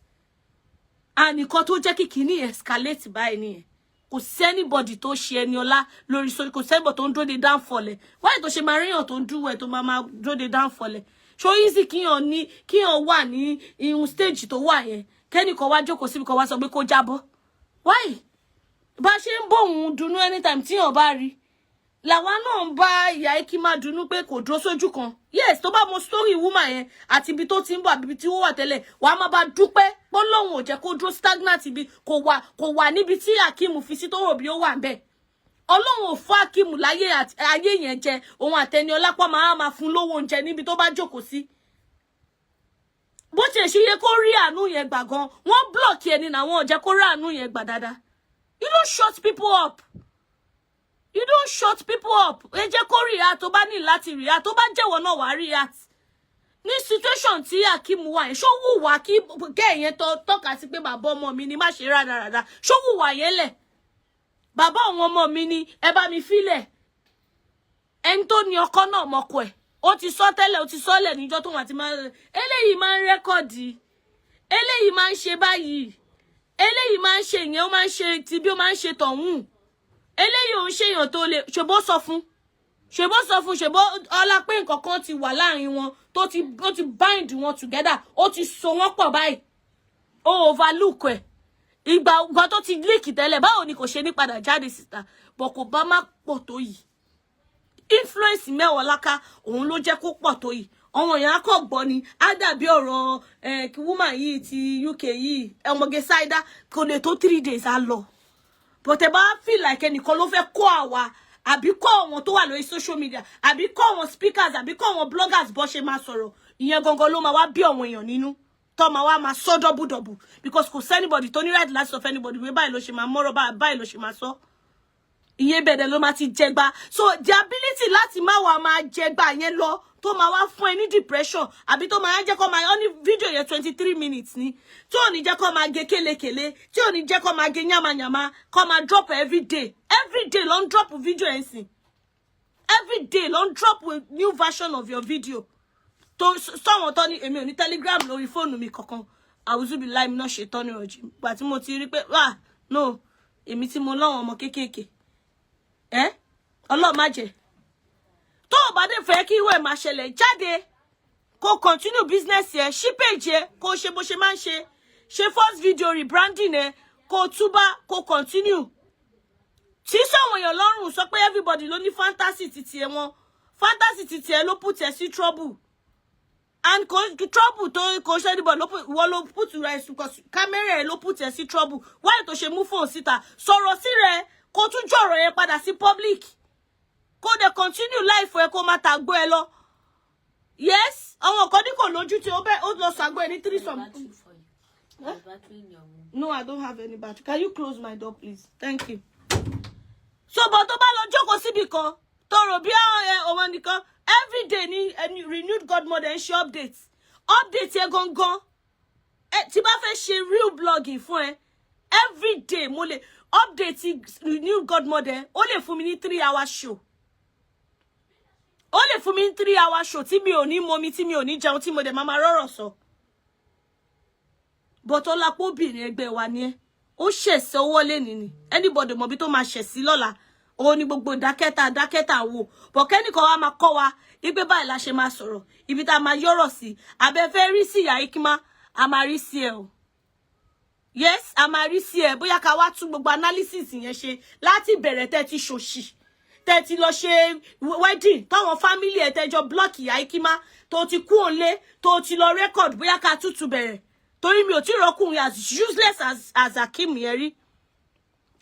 And nǹkan tó jẹ́ kí kíní escalate báyìí nìyẹn. Kò sí anybody tó ṣe Eniola lórí sórí kò sẹ́bọ̀ tó ń dúró de downfall ẹ̀. Why tó ṣe máa ríyàn tó ń dúró ẹ̀ tó máa dúró de downfall ẹ̀. So easy kíyàn wà ní irun stage tó wà yẹn. Kẹ́nìkan wá jókòó síbi kan wá sọ pé kó jábọ́. Why? Bá ṣe ń bóun dùnnú anytime tíyàn bá rí. Làwa náà ń bá ìyá Eki máa dùnnú pé kò dúró sójú kan. Yes, tó bá mọ story woman yẹn àti ibi tó ti ń bọ̀ àbí ibi tí ó wà tẹ́lẹ̀, wàá máa bá dúpẹ́ pé lóhun ò jẹ́ kó dúró stagnant ibi kò wà níbi tí Hakeem fi sí tó rò bí ó wà ńbẹ̀. Ọlọ́run ò fún Hakeem láyé ayé yẹn jẹ, òun àti Eniola pọ̀ máa fún lówó oúnjẹ níbi tó bá jókòó sí. Bó ti ṣe yẹ kó rí àánú yẹn gbà gan, wọ́n block ẹni náà wọn ò jẹ́ kó rí àánú yẹn gbà dáadáa. You don't shut people up. You don't shut people up. Ẹ jẹ́ kó react tó bá ní láti react tó bá jẹ́wọ́ náà wá react. Ní situation tí Hakeem wà yẹn, ṣó wùwà kí gẹ́ yẹn tọ́ka sí pé bàbá ọmọ mi ni má ṣe rádaràda. Ṣó wùwà yẹn lẹ̀. Bàbá àwọn ọmọ mi ni ẹ bá mi fílẹ̀. Ẹni tó ní ọkọ náà mọ́kọ ẹ̀. Ó ti sọ tẹ́lẹ̀, ó ti sọ́lẹ̀ níjọ́ tó wà tí máa eléyìí máa ń rẹ́kọ̀dì. Eléyìí máa ń ṣe báyìí. Eléyìí máa ń ṣe ìyẹn, ó máa ń ṣe ti bí ó máa ń ṣe tọ̀hún. Eléyìí ò ń ṣe èèyàn tó lè ṣèbó sọ fún ṣèbó ọlá pé nǹkan kan ti wà láàrin wọn tó ti bind wọn together ó ti so wọn pọ̀ báyìí ó overlook ẹ̀ ìgbà tó ti leak tẹ́lẹ̀ báwo ni kò ṣe ní padà jáde síta bọ̀ kò bá má pọ̀ tó yìí influence Eniola òun ló jẹ́ kó pọ̀ tó yìí àwọn èèyàn á kọ̀ gbọ́ ni á dàbí ọ̀rọ̀ woman yìí ti UK yìí ọmọge Saida kò lè tó 3 days á lọ. But ẹ bá feel like ẹnìkan ló fẹ́ kó àwa àbí kó àwọn tó wà lórí social media àbí kó àwọn speakers àbí kó àwọn bloggers bó ṣe máa sọ̀rọ̀ ìyẹn gangan ló máa wá bí àwọn èèyàn nínú tó máa wá máa sọ double because kò sí anybody tó ní right láti sọ fún anybody pé báyìí ló ṣe máa mọ́rọ̀ báyìí ló ṣe máa sọ ìyẹn bẹ̀rẹ̀ ló máa ti jẹgba so the ability láti má wá máa jẹgba yẹn lọ tó máa wá fún ẹ ní depression àbí tó máa jẹ́ kó máa ó ní fídíò yẹn 23 minutes ni tí ò ní jẹ́ kó máa gé kélekèle tí ò ní jẹ́ kó máa gé yamayama kó máa drop every day ló ń drop video ẹ̀ sìn every day ló ń drop a new version of your video tó sọ̀wọ́n tó ní èmi ò ní Telegram lórí fóònù mi kankan àwùjọ bí láì mi náà ṣe tán ní ọjì gbà tí mo ti rí pé no èmi tí mo lọ́wọ́ ọmọ kéékèèké Ọlọ́run má jẹ́ tó bá dé fẹ́ kí ìwé máa ṣẹlẹ̀ jáde kó continue business ẹ ṣí page ẹ kó ṣe bó ṣe máa ń ṣe first video rebranding ẹ kó túbá kó continue tí sọ̀wọ́n èèyàn lọ́rùn sọ pé everybody ló ní fantasy títí ẹ wọn fantasy títí ẹ ló put ẹ sí trouble and trouble tó kò ṣe anybody wọ́n ló put ẹ sí camera ẹ ló put ẹ sí trouble why tó ṣe mú phone síta sọ̀rọ̀ sí rẹ kó tún jọ̀rọ̀ yẹn padà sí public kó dẹ̀ continue life ẹ kó máa tàgbó ẹ lọ yes àwọn kan ní kò lójú tí ó lọ sàgbó ẹ ní 3 something. No, I don't have any battery. Can you close my door, please? Thank you. So, but tó bá lọ jókòó síbi kan tó rò bí ọmọ nìkan every day ni renewed godmother ń ṣe update ẹ gangan tí bá fẹ́ ṣe real blogging fún ẹ every day mo lè update renewed godmother ó lè fún mi ní 3-hour show. Ó lè fún mi ní 3-hour show tí mi ò ní momi tí mi ò ní jẹun tí mo dẹ̀ máa rọ́rọ̀ sọ. But Ọlápọ̀ obìnrin ẹgbẹ́ wa ni ẹ́. Ó ṣẹ̀ṣẹ̀ owó lẹ́ni ni. Anybody mọ̀ bí tó máa ṣẹ̀ sí lọ́la. Ó ní gbogbo dákẹ́ta wò. But kẹ́nìkan wa máa kọ́ wa. Ipe báyìí la ṣe máa sọ̀rọ̀. Ibi tá máa yọ̀rọ̀ sí. Abẹ́fẹ́ rí sí ìyá Ikima. A máa rí sí ẹ o. Yes, a máa rí sí ẹ. Bóyá ká wá tún gbogbo analysis yẹn ṣe. Láti bẹ̀rẹ̀ tẹ́ ti ṣòṣì. Tẹ́ ti lọ ṣe wedding. Táwọn family ẹ̀ tẹ́jọ block ìyá Ikima. Tó ti kú òǹlé. Tó ti lọ record. Bóyá ká tútù bẹ̀rẹ̀. Torí mi ò tí rọ́kùnrin as useless as Hakeem yẹn rí.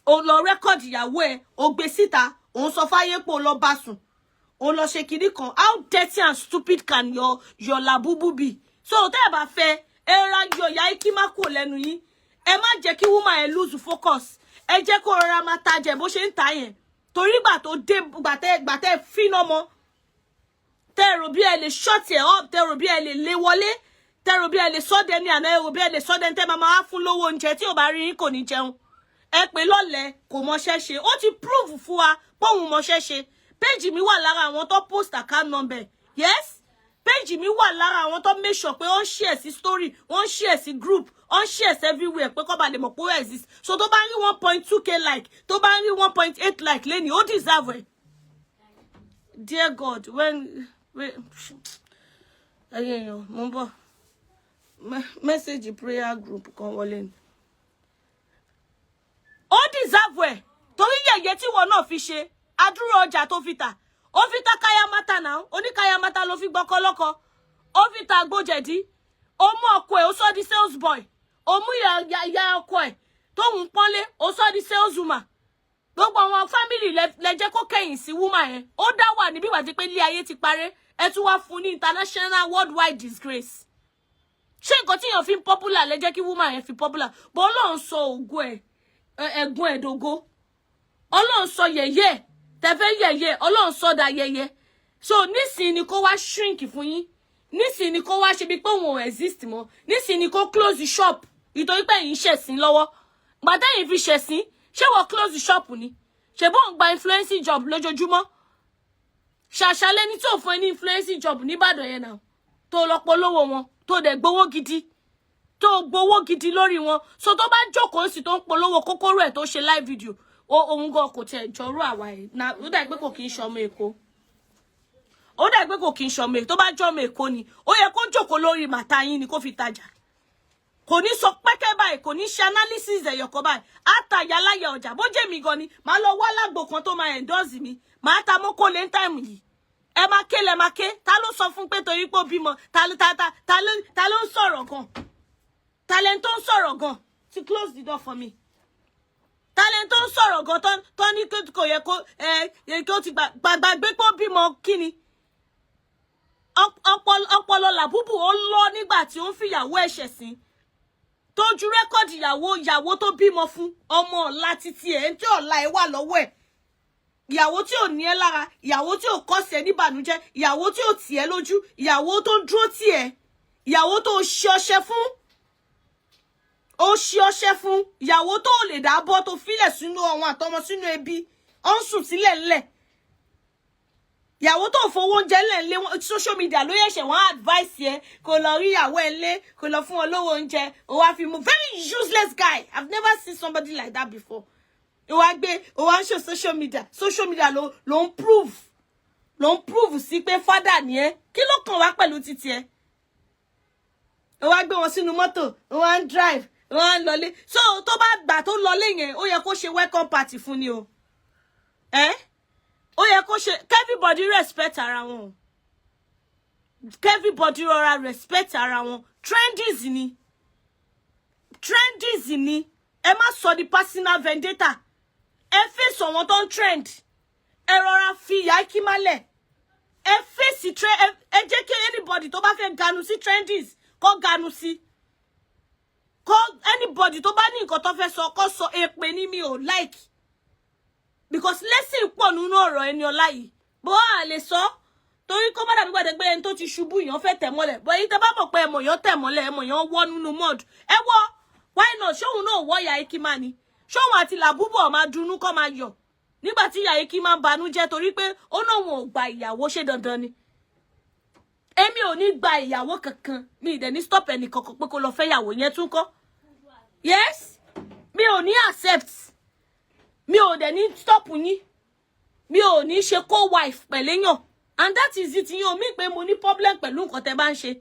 O lọ record ìyàwó ẹ̀, o gbé síta, òun sọ fáyé pé o lọ bá sùn. O lọ ṣe kinní kan. How dirty and stupid can your labubu be? So tẹ́ ẹ bá fẹ́, ẹ ra yọ ìyá Ikima kúrò lẹ́nu yín. Ẹ má jẹ́ kí woman ẹ lose focus. ẹ jẹ́ kó rọra máa tajà bó ṣe ń ta yẹn torí gbà tó dé gbà tẹ́ fínà mọ́ tẹ́ rò bí ẹ lè shut it up tẹ́ rò bí ẹ lè lé wọlé tẹ́ rò bí ẹ lè sọ́dẹ̀ ní àná ẹ rò bí ẹ lè sọ́dẹ̀ tẹ́ máa fún lówó oúnjẹ tí ò bá rí yín kò ní jẹun ẹ pé lọ́lẹ̀ kò mọṣẹ́ ṣe ó ti prove fún wa póun mọṣẹ́ ṣe péjì mi wà lára àwọn tó post account number yes péjì mi wà lára àwọn tó make sure pé ó ń share sí story ó ń share sí group ó ń share everywhere pé kó bá lè mọ̀ pé ó exist so tó bá rí 1.2k like tó bá rí 1.8 like lẹ́ni ó deserve it. Dear God when ẹyẹyàn mo ń bọ̀ message prayer group kan wọlé ni ó deserve ẹ̀ torí yẹ̀yẹ́ tí wọn náà fi ṣe adúrò ọjà tó fi tà ó fi ta káyámátà náà oníkáyámátà ló fi gbọ́kọ́ lọ́kọ́ ó fi ta gbójẹ̀dí ó mú ọkọ ẹ̀ ó sọ di sales boy ó mú ìyá ọkọ ẹ̀ tóun pọ́nlé ó sọ di sales woman gbogbo àwọn family lẹ́jẹ́ kó kẹ́yìn sí woman yẹn ó dá wà níbí wà tí pé ilé ayé ti parẹ́ ẹ tún wá fún ní international worldwide disgrace ṣé nǹkan tí èèyàn fi ń popular lẹ́jẹ́ kí woman yẹn fi popular bó Ọlọ́run sọ ògo ẹ̀ ẹ̀gún ẹ̀dógó Ọlọ́run sọ yẹ̀yẹ́ tẹ́fẹ́ yẹ̀yẹ́ Ọlọ́run sọ da yẹ̀yẹ́ so nísìnyí ni kó wá shrink fún yín nísìnyí ni kó wá ṣe bí pé òun ò exist mọ́ nísìnyí ni kó close the shop ìtorí pé yín ṣẹ̀sìn lọ́wọ́ gbàtẹ́yìn fi ṣẹ̀sìn ṣé wọ́n close the shop ni ṣe bó ń gba influencing job lójoojúmọ́ ṣàṣàlẹ́ ní tí ò fún ẹ ní influencing job níbàdàn yẹn náà tó lọ polówó wọn tó dẹ̀ gbowó gidi lórí wọn so tó bá jókòó sí tó ń polówó kókóró ẹ̀ tó ṣe live video òun gan kò tẹ̀ jọrú àwa ẹ̀ na ó dà pé kò kí ń ṣọmọ Èkó ó dà pé kò kí ń ṣọmọ Èkó tó bá jọmọ Èkó ni ó yẹ kó jókòó lórí màtá yín ni kó fi tajà kò ní sọ pẹ́kẹ́ báyìí kò ní ṣe analysis ẹ̀yọ̀kọ̀ báyìí àtàyà láyà ọjà bó jẹ́ mi gan ni màá lọ wá lágbo kan tó máa endorse mi màá ta mọ́kó lé táìmù yìí ẹ máa ké lẹ máa ké ta ló sọ fún pé torí pé ó bímọ ta ló ń sọ̀rọ̀ gan talent tó ń sọ̀rọ̀ gan ti close the door for me talent tó ń sọ̀rọ̀ gan tó ní kò yẹ kó ti gbàgbé pé ó bímọ kí ni ọpọlọ làbúbù ó lọ nígbà tí ó ń fìyàwó ẹ̀ṣẹ̀ sí tó ju rẹ́kọ̀dì ìyàwó tó bímọ fún ọmọ ọ̀la títí ẹ̀ tí ọ̀la ẹ̀ wà lọ́wọ́ ẹ̀ ìyàwó tí ò ní ẹ lára ìyàwó tí ò kọ́ sí ẹ níbànújẹ́ ìyàwó tí ò tì ẹ lójú ìyàwó tó dúró tì ẹ ìyàwó tó ṣe ọṣẹ fún ìyàwó tó lè dábọ́ tó filẹ̀ sínú ọ̀hún àtọmọ sínú ebi ó ń sùn sílẹ̀ ńlẹ̀ ìyàwó tó fowó oúnjẹ lẹ̀ social media ló yẹ̀ṣẹ̀ wọ́n advice ẹ kò lọ rí ìyàwó ẹ lé kò lọ fún wọn lówó oúnjẹ ó wá fi mú very useless guy I've never seen somebody like that before Ewagbo ó wá ń ṣe social media ló ń prove sí pé father ni ẹ kí ló kàn wá pẹ̀lú títí ẹ ó wá gbé wọn sínú mọ́tò ó wá ń drive ó wá ń lọlé so tó bá gbà tó lọlé yẹn ó yẹ kó ṣe welcome party fún ni o ó yẹ kó ṣe everybody respect ara wọn everybody rọra respect ara wọn trendies ni ẹ má sọ di personal vendetta ẹ fèsì àwọn tó ń trend ẹ rọra fi ìyá kí málẹ̀ ẹ fèsì ẹ jẹ́ kí anybody tó bá fẹ́ ganu sí trendies kó ganu sí kó anybody tó bá ní nǹkan tó fẹ́ sọ kó sọ èpè ní mi ò like because lesson pọ̀ nínú ọ̀rọ̀ Eniola yìí bó a lè sọ torí kó má dàbí gbàdé pé ẹni tó ti ṣubú èèyàn fẹ́ tẹ̀ mọ́lẹ̀ bọ́ èyí tẹ́ bá mọ̀ pé ẹmọ̀ èèyàn tẹ̀ mọ́lẹ̀ ẹmọ̀ èèyàn wọ́ nínú mud ẹ wọ́ why not ṣóhun náà wọ́ ìyá ikima ni ṣóhun àti làbúbọ̀ máa dunú kọ́ máa yọ̀ nígbà tí ìyá ikima ń banújẹ́ torí pé ó náà wọn ò gba ìyàwó ṣe dandan ni èmi ò ní gba ìyàwó kankan mi ìdẹ̀ ní stop ẹnì kankan pé kó lọ fẹ́ ìyàwó yẹn tún kọ́ yes mi ò ní accept mi ò dẹ̀ ní stop yín mi ò ní ṣe co-wife pẹ̀lẹ́yàn and that is it yín o mi pé mo ní problem pẹ̀lú nǹkan tẹ́ bá ń ṣe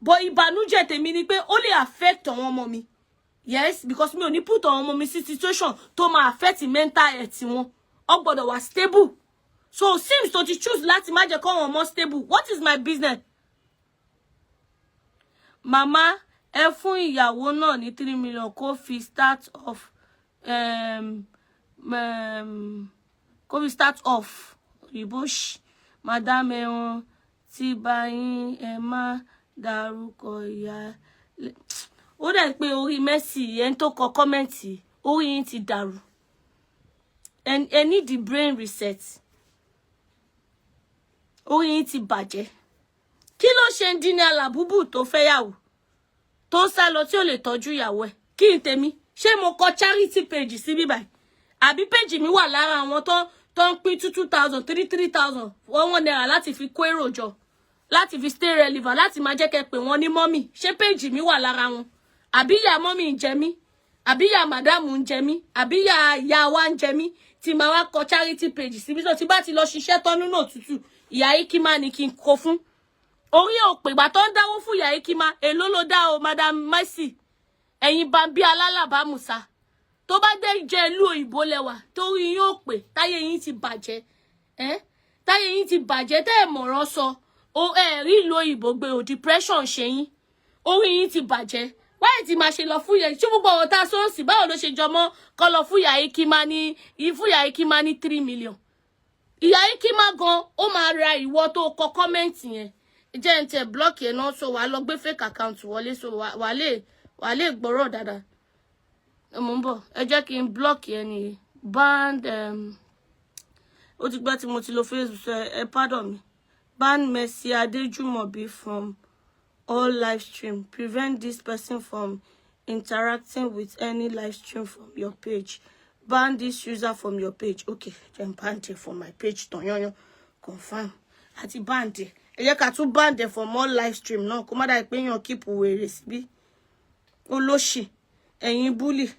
but ìbànújẹ́ tèmi ni pé ó lè affect àwọn ọmọ mi yes because mi ò ní put àwọn ọmọ mi sí situation tó máa affect mental health wọn ó gbọ́dọ̀ wà stable so seems to ti choose láti má jẹ́ kó wọn more stable what is my business mama ẹ fún ìyàwó náà ní 3 million kó fi start off kó fi start off ribosh madam ẹ̀wọ̀n tí bá yín ẹ má dárúkọ ìyá ó dẹ̀ pé orí Messi ẹni tó kọ kọ́mẹ́ǹtì orí yín ti dàrú. And need the brain reset. Orí yín ti bàjẹ́. Kí ló ṣe ń dín ní Alabubu tó fẹ́ yàwó? Tó sá lọ tí ó lè tọ́jú ìyàwó ẹ̀. Kí n tèmi? Ṣé mo kọ charity page sí bí báyìí? Àbí page mi wà lára àwọn tó ń pín 2,000, 3,000, 1 naira láti fi kó èrò jọ, láti fi stay relevant, láti máa jẹ́ kẹ́ pé wọ́n ní mommy. Ṣé page mi wà lára wọn? Àbí ìyá mommy ń jẹ mí? Àbí ìyá madam ń jẹ mí? Àbí ìyá wa ń jẹ mí? Tí máa wá kọ charity page síbi tó ti bá ti lọ ṣiṣẹ́ tán nínú òtútù, ìyá Ikima ni kí n kó fún. Orí òpè ìgbà tó ń dáwó fún ìyá Ikima, èló ló dá o madam Mercy. Ẹ̀yin Bambi alálàbámusa. Tó bá dé jẹ́ ìlú òyìnbó lẹ́wà, torí yín ó pè, táyé yín ti bàjẹ́. Táyé yín ti bàjẹ́ tẹ́ ẹ̀ mọ̀ràn sọ. O rí ìlú òyìnbó gbé o depression ṣe yín. Orí yín ti bàjẹ́. Wáyé tí máa ṣe lọ fún yẹ, ṣé gbogbo ọ̀rọ̀ tá sọ́ọ̀sì báwo ló ṣe jọmọ́ kọ́ lọ fún ìyá Ikima ní 3 million. Ìyá Ikima gan, ó máa ra ìwọ tó kọ kọ́mẹ́ǹtì yẹn. Jẹ́ ń tẹ block yẹn náà, so wà lọ gbé fake account wọlé, so wà lè gbọ́rọ̀ dáadáa. Mo ń bọ̀, ẹ jẹ́ kí n block yẹn ni banned ó ti gbà tí mo ti lo Facebook, pardon me. Ban Mercy Adejumobi from all live stream. Prevent this person from interacting with any live stream from your page. Ban this user from your page. Okay, then ban it from my page. Confirm. Àti ban it. Ẹ jẹ́ ká tún ban it from all live stream náà. Kó má dà pé yàn keep wèrè síbí. Olóṣì. Ẹ̀yin bully.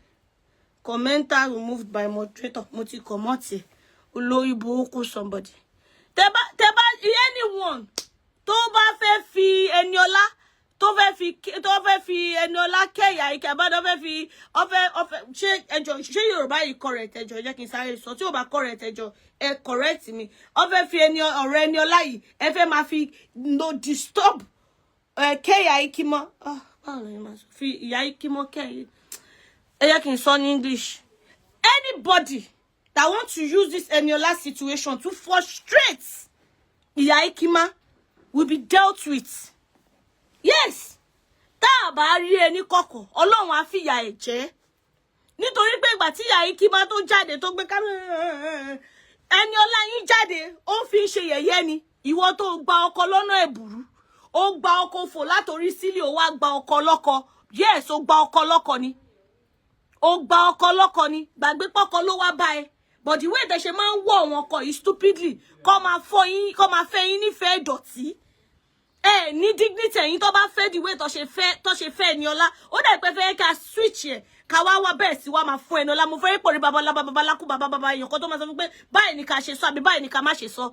Commenter removed by moderator. Mo ti comment ẹ. Olórí burúkú somebody. Tẹ́bá anyone tó bá fẹ́ fi Eniola tó fẹ́ fi Eniola kẹ́yà ike àbá tó fẹ́ fi ọfẹ́ ṣé Yorùbá yìí correct ẹjọ́ jẹ́ kí n sáré sọ tí ó bá correct ẹjọ́ ẹ correct mi. Ọfẹ́ fi ọ̀rọ̀ Eniola yìí ẹ fẹ́ máa fi no disturb kẹ́yà ike mọ́. Báwo ni ma fi ìyá ike mọ́ kẹ́yà. Ẹ jẹ́ kí n sọ ní English. Anybody that want to use this Eniola situation to frustrate ìyá Ikima will be dealt with. Yes. Tá bá rí ẹni kọ̀kọ̀, Ọlọ́run á fìyà ẹ̀ jẹ. Nítorí pé ìgbà tí ìyá Ikima tó jáde tó gbé Eniola yín jáde, ó fi ṣe yẹ̀yẹ́ ni. Ìwọ tó gba ọkọ lọ́nà ẹ̀bùrú. Ó gba ọkọ fò látorí sílé, ó wá gba ọkọ lọ́kọ. Yes, ó gba ọkọ lọ́kọ ni. Ó gba ọkọ lọ́kọ ni. Gbàgbé pọ́kọ ló wá bá ẹ. But the way they ṣe máa ń wọ̀ wọn kọ yìí stupidly, kọ́ máa fẹ́ yín nífẹ̀ẹ́ ìdọ̀tí. Ní dignity ẹ̀yin tó bá fẹ́ the way tó ṣe fẹ́ Eniola. Ó dẹ̀ pé fẹ́ ká switch ẹ̀ ká wá bẹ́ẹ̀ sí wá máa fún Eniola. Mo fẹ́ pòrí babaláku baba èèyàn kan tó máa sọ fún pé báyìí ni ká ṣe sọ àbí báyìí ni ká má ṣe sọ.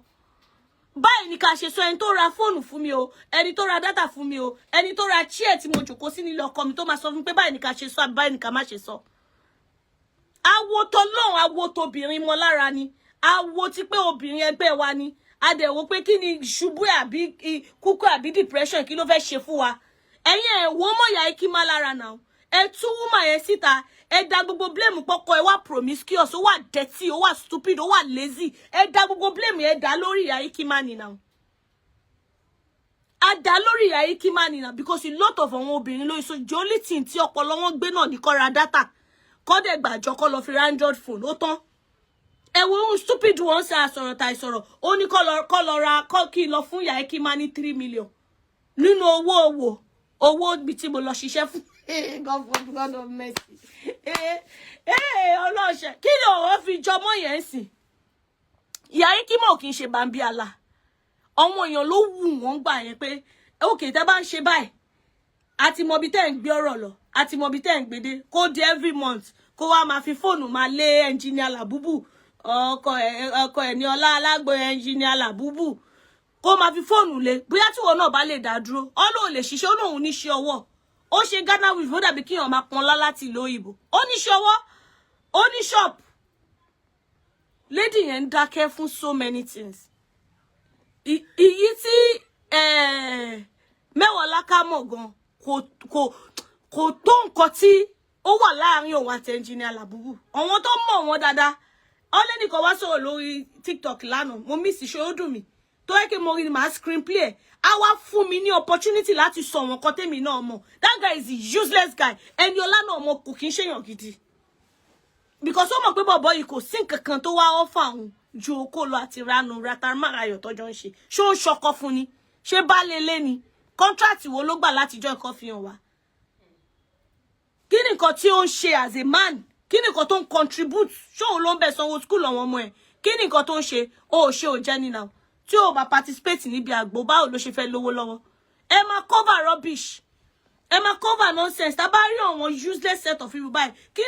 Báyìí ni ká ṣe sọ ẹni tó ra fóònù fún mi o, ẹni tó ra data fún mi o, ẹni tó ra chair tí mo jókòó sí nílé ọkọ mi tó máa sọ fún pé báyìí ni ká ṣe sọ àbí báyìí ni ká má ṣe sọ. Awo tọlọ́run, awo tóbìnrin mọ́ lára ni. Awo ti pé obìnrin ẹgbẹ́ wa ni. Adẹ̀wò pé kí ni ṣubú àbí kúkú àbí depression kí ló fẹ́ ṣe fún wa. Ẹ̀yin ẹ̀ wọ́n mọ̀ ìyá Ikima lára náà. Ẹ tú woman yẹn síta. Ẹ dá gbogbo blame pọ́kọ ẹ wá promiscuous, ó wà dirty, ó wà stupid, ó wà lazy. Ẹ dá gbogbo blame ẹ dá lórí ìyá Ikima ni náà. A dá lórí ìyá Ikima ni náà because a lot of àwọn obìnrin lórí so the only thing tí ọpọlọ wọn gbé náà ní kó ra data. Kọ́dẹ̀ gbàjọ kọ́ lọ fi Android phone ó tán. Ẹ̀wọ̀n stupid wọn ṣe àsọ̀rọ̀ ta ìsọ̀rọ̀. Ó ní kọ́ lọ ra kí lọ fún ìyá Ikima ní 3 million. Nínú owó bí tí mo lọ ṣiṣẹ́ fún. God of mercy. Ọlọ́ṣẹ̀. Kí ni ọ̀rọ̀ fi jọmọ́ yẹn sìn? Ìyá Ikima ò kì í ṣe Bambi ala. Àwọn èèyàn ló wù wọ́n gbà yẹn pé okay tẹ́ bá ń ṣe báyìí. Àti mọ bí tẹ́ ń gbé ọ̀rọ̀ lọ. Àti mọ bí tẹ́ ń gbédé. Kó di every month. Kó wá máa fi fóònù máa lé Engineer Labubu. Ọkọ Eniola alágbo Engineer Labubu. Kó máa fi fóònù lé. Bóyá tí wọn náà bá lè dá dúró. Ọlọ́run lè ṣiṣẹ́, Ọlọ́run ní ṣe ọwọ́. Ó ṣe Ghana with ó dàbí kíyàn máa pọn lá láti ìlú òyìnbó. Ó ní ṣe ọwọ́. Ó ní shop. Lady yẹn dákẹ́ fún so many things. Ìyí tí mẹ́wàá lákàmọ̀ gan kò tó nǹkan tí ó wà láàrin òun àti Engineer Labubu. Àwọn tó mọ̀ wọ́n dáadáa. Ọlẹ́nìkan wá sọ̀rọ̀ lórí TikTok lánàá. Mo miss ṣe ó dùn mí. Tó yẹ kí mo rí màá screenplay. A wá fún mi ní opportunity láti sọ wọn kan tèmi náà mọ̀. That guy is a useless guy. Eniola náà mọ̀ kò kí ń ṣèyàn gidi. because ó mọ̀ pé bọ̀bọ̀ yìí kò sí nǹkan tó wá offer òun ju okó lọ àti ranu ratamarayo tọ́jọ́ ń ṣe ṣé ó ń ṣọkọ fún ni ṣé bá lélé ni contract wo ló gbà láti jọ nǹkan fi hàn wá kí ni nǹkan tí ó ń ṣe as a man kí ni nǹkan tó ń contribute ṣé òun ló ń bẹ sanwó school àwọn ọmọ ẹ̀ kí ni nǹkan tó ń ṣe ó ṣe ò jẹ́ nínú tí ó bá participate níbi àgbo báwo ló ṣe fẹ́ lówó lọ́wọ́ ẹ máa cover rubbish ẹ máa cover nonsense tá bá rí àwọn useless set of people báyìí kí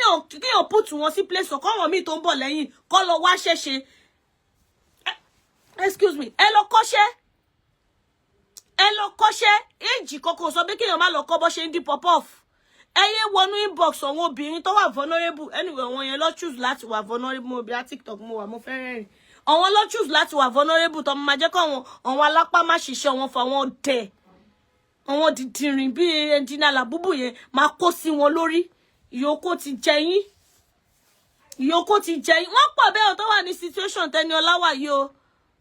yóò put wọn sí place kọ́ wọn míì tó ń bọ̀ lẹ́yìn kọ́ lọ wá ṣẹ́ṣe excuse me ẹ lọ kọ́ṣẹ́ èjì kọ́kọ́ sọ pé kéèyàn má lọ kọ́ bọ́ ṣe ń di pop off ẹ yé wọnú inbox àwọn obìnrin tó wà vulnerable anyway àwọn yẹn lọ choose láti wà vulnerable mo bí á TikTok mo wà mo fẹ́ rẹ́rìn àwọn lọ choose láti wà vulnerable tó máa jẹ́ kó àwọn alápá má ṣiṣẹ́ wọn fún àwọn dẹ̀ àwọn dìdìrìn bí ẹnjìnà làbúbù yẹn máa kó sí wọn lórí ìyókò ti jẹyìn wọ́n pọ̀ bẹ́ẹ̀ tó wà ní situation Eniola wà yìí o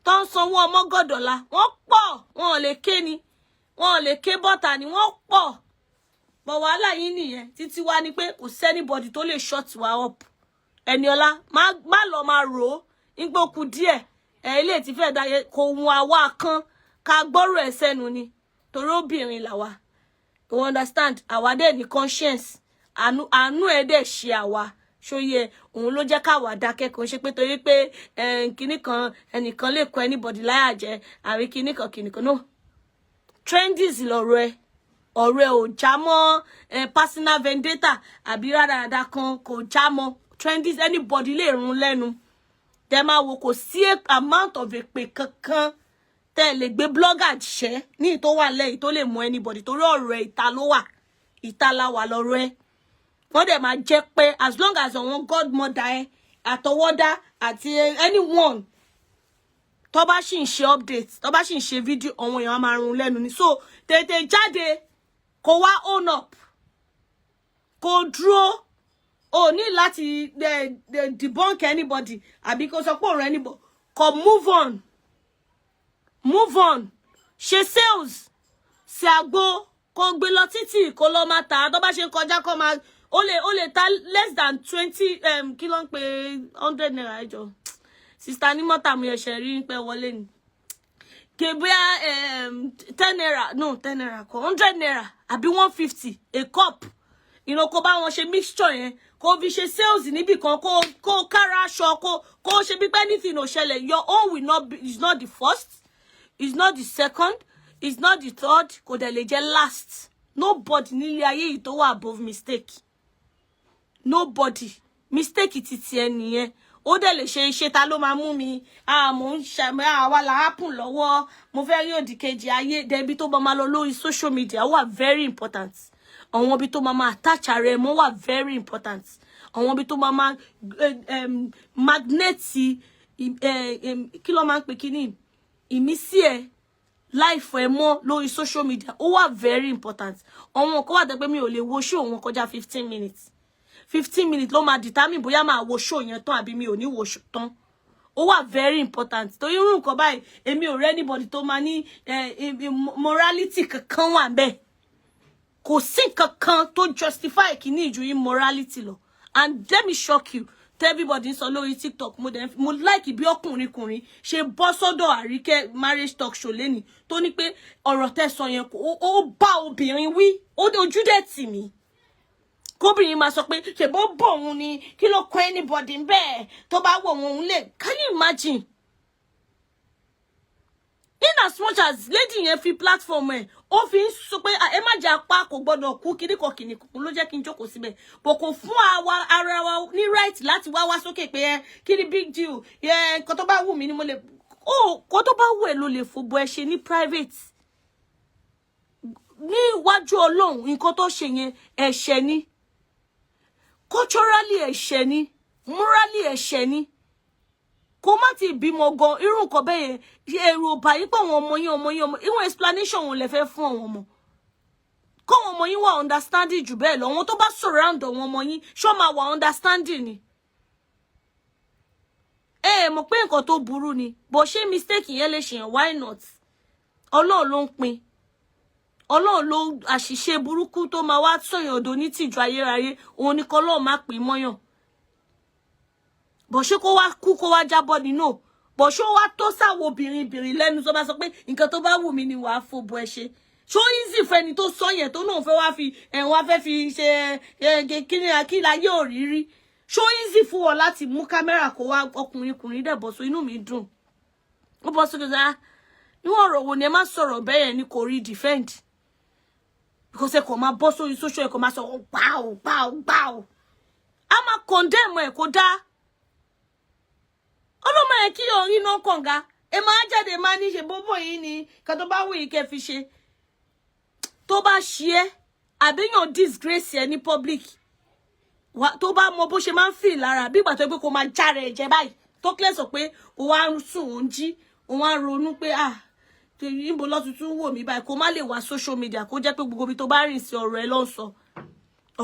tó ń sanwó ọmọ gọ́dọ̀lá wọ́n pọ̀ wọn ò lè ké ni wọn ò lè ké bọ́tà ni wọ́n pọ̀ bọ̀ wàhálà yín nìyẹn títí wá ní pé kò sẹ́nibọ̀dì tó lè shut wa up Eniola má lọ máa rò ó nígbòkú díẹ̀ ilé tí fẹ́ dáyé kò hun àwa kan ká gbọ́rọ̀ ẹ̀ sẹ́nu ni torí obìnrin làwa you understand àwa dẹ̀ ní conscience àánú ẹ̀ dẹ̀ ṣe àwa ṣóyè òun ló jẹ́ káwa dákẹ́ kò ṣe pé torí pé kinní kan ẹnìkan lè kọ anybody láyà jẹ àrí kinní kan no trendies lọ́rọ̀ ẹ̀ ọ̀rọ̀ ẹ̀ ò já mọ́ personal vendetta àbí rádaràda kan kò já mọ́ trendies anybody lè run lẹ́nu tẹ́ máa wo kò sí amount of èpè kankan tẹ́ lè gbé blogger ṣẹ́ ní tó wà lẹ́yìn tó lè mú anybody torí ọ̀rọ̀ ẹ̀ ìta ló wà ìta la wà lọ́rọ̀ ẹ̀ wọ́n dẹ̀ máa jẹ́ pé as long as àwọn godmother ẹ̀ àtọwọ́dá àti anyone tó bá sì ń ṣe update tó bá sì ń ṣe video àwọn èèyàn máa run lẹ́nu ni so tètè jáde kó wá own up kó dúró o ní láti debunk anybody àbí kó sọ pé òun anybody kó move on ṣe sales ṣe àgbo kó gbé lọ títì kó lọ máa tà tó bá ṣe kọjá kó máa ó lè ta less than 20 kí ló ń pè 100 naira ẹjọ sister ní mọ́tà mi ẹ̀ṣẹ̀ rí pé wọlé ni kébíà 10 naira no 10 naira kọ 100 naira àbí 150 a cup kó bá wọn ṣe mixture yẹn kó fi ṣe sales níbì kan kó kára aṣọ kó ṣe bí pé anything ò ṣẹlẹ̀ your own will not be is not the first is not the second is not the third kò dẹ̀ lè jẹ́ last nobody nílé ayé yìí tó wà above mistake nobody mistake ti tiẹ̀ nìyẹn ó dẹ̀ lè ṣe iṣẹ́ ta ló máa mú mi mo ń ṣàmì àwa là happen lọ́wọ́ mo fẹ́ rí òdì kejì ayé débi tó bá máa lọ lórí social media wà very important àwọn ibi tó máa attach ara ẹ̀ mọ́ wà very important àwọn ibi tó máa magneti kí ló máa ń pè kíní ìmísí ẹ̀ life ẹ̀ mọ́ lórí social media ó wà very important àwọn kan wà tẹ́ pé mi ò lè wo show wọn kọjá 15 minutes 15 minutes ló máa determine bóyá máa wo show yẹn tán àbí mi ò ní wo show tán ó wà very important torí irú nǹkan báyìí èmi ò rẹ́ anybody tó máa ní morality kankan wà ńbẹ̀ kò sí kankan tó justify kíní ìjú immorality lọ and let me shock you tell everybody sọ lórí TikTok mo like bí ọkùnrin ṣe bọ́ sọ́dọ̀ Àríkẹ́ marriage talk show lẹ́ni tó ní pé ọ̀rọ̀ tẹ́ sọ yẹn ó bá obìnrin wí ó dojú dẹ̀ tì mí kóbìnrin máa sọ pé ṣèbó bò òun ni kí ló kọ anybody ń bẹ́ẹ̀ tó bá wọ̀ òun lè can you imagine in as much as lady yẹn fi platform ẹ̀ ó fi ń sọ pé ẹ má jẹ́ apá kò gbọ́dọ̀ kú kìnnìkan ló jẹ́ kí n jókòó síbẹ̀ bò kò fún ara wa ní right láti wá sókè pé kí ni big deal nǹkan tó bá wù mí ni mo lè kó tó bá wù ẹ́ ló lè fòbò ẹ ṣe ní private ní iwájú Ọlọ́run nǹkan tó ṣe yẹn ẹ̀ṣẹ̀ ni culturally ẹ̀ṣẹ̀ ni morally ẹ̀ṣẹ̀ ni kó má ti bímọ gan irú nǹkan bẹ́ẹ̀ yẹn èrò báyìí pé àwọn ọmọ yín ìwọ̀n explanation wọn lè fẹ́ fún àwọn ọmọ kó àwọn ọmọ yín wà understanding jù bẹ́ẹ̀ lọ wọn tó bá surround àwọn ọmọ yín ṣó máa wà understanding ni mọ̀ pé nǹkan tó burú ni bó ṣe mistake yẹn lè ṣèyàn why not Ọlọ́run ló ń pín Ọlọ́run ló àṣìṣe burúkú tó máa wá sọ̀yàn odò ní tìjú ayérayé òun ni kọ́ Ọlọ́run má pín mọ́yàn bó ṣe kó wá kú kó wá jábọ́ ni no bó ṣe wá tó sáwo obìnrin lẹ́nu tó bá sọ pé nǹkan tó bá wù mí ni wàá fòbò ẹ ṣe ṣó easy fẹ́ni tó sọ yẹn tó náà fẹ́ wá fi wá fẹ́ fi ṣe kíni yóò rírí ṣó easy fún wọn láti mú kámẹ́rà kó wá ọkùnrin dẹ̀ bọ́ so inú mi dùn ó bọ́ sókè sáà níwọ̀n ọ̀rọ̀ wo ni ẹ má sọ̀rọ̀ bẹ́ẹ̀ yẹn ni kò rí defend because ẹ kò máa bọ́ sórí social ẹ kò máa sọ gbáò a máa condemn ẹ kó dá ọlọ́mọ ẹ kí orin náà kànga ẹ máa jáde máa ní ṣe bóbó yìí ni kan tó bá wù yìí kẹ́ fi ṣe tó bá ṣe é àbíyàn disgrace ẹ ní public tó bá mọ bó ṣe máa ń feel lára bí ìgbà tó pé kó máa járe ẹ jẹ báyìí tó clear sọ pé ó wá ń sùn ó ń jí ó wá ń ronú pé níbo ló tuntun wò mí báyìí kó má lè wá social media kó jẹ́ pé gbogbo ibi tó bá rìn sí ọ̀rọ̀ ẹ ló ń sọ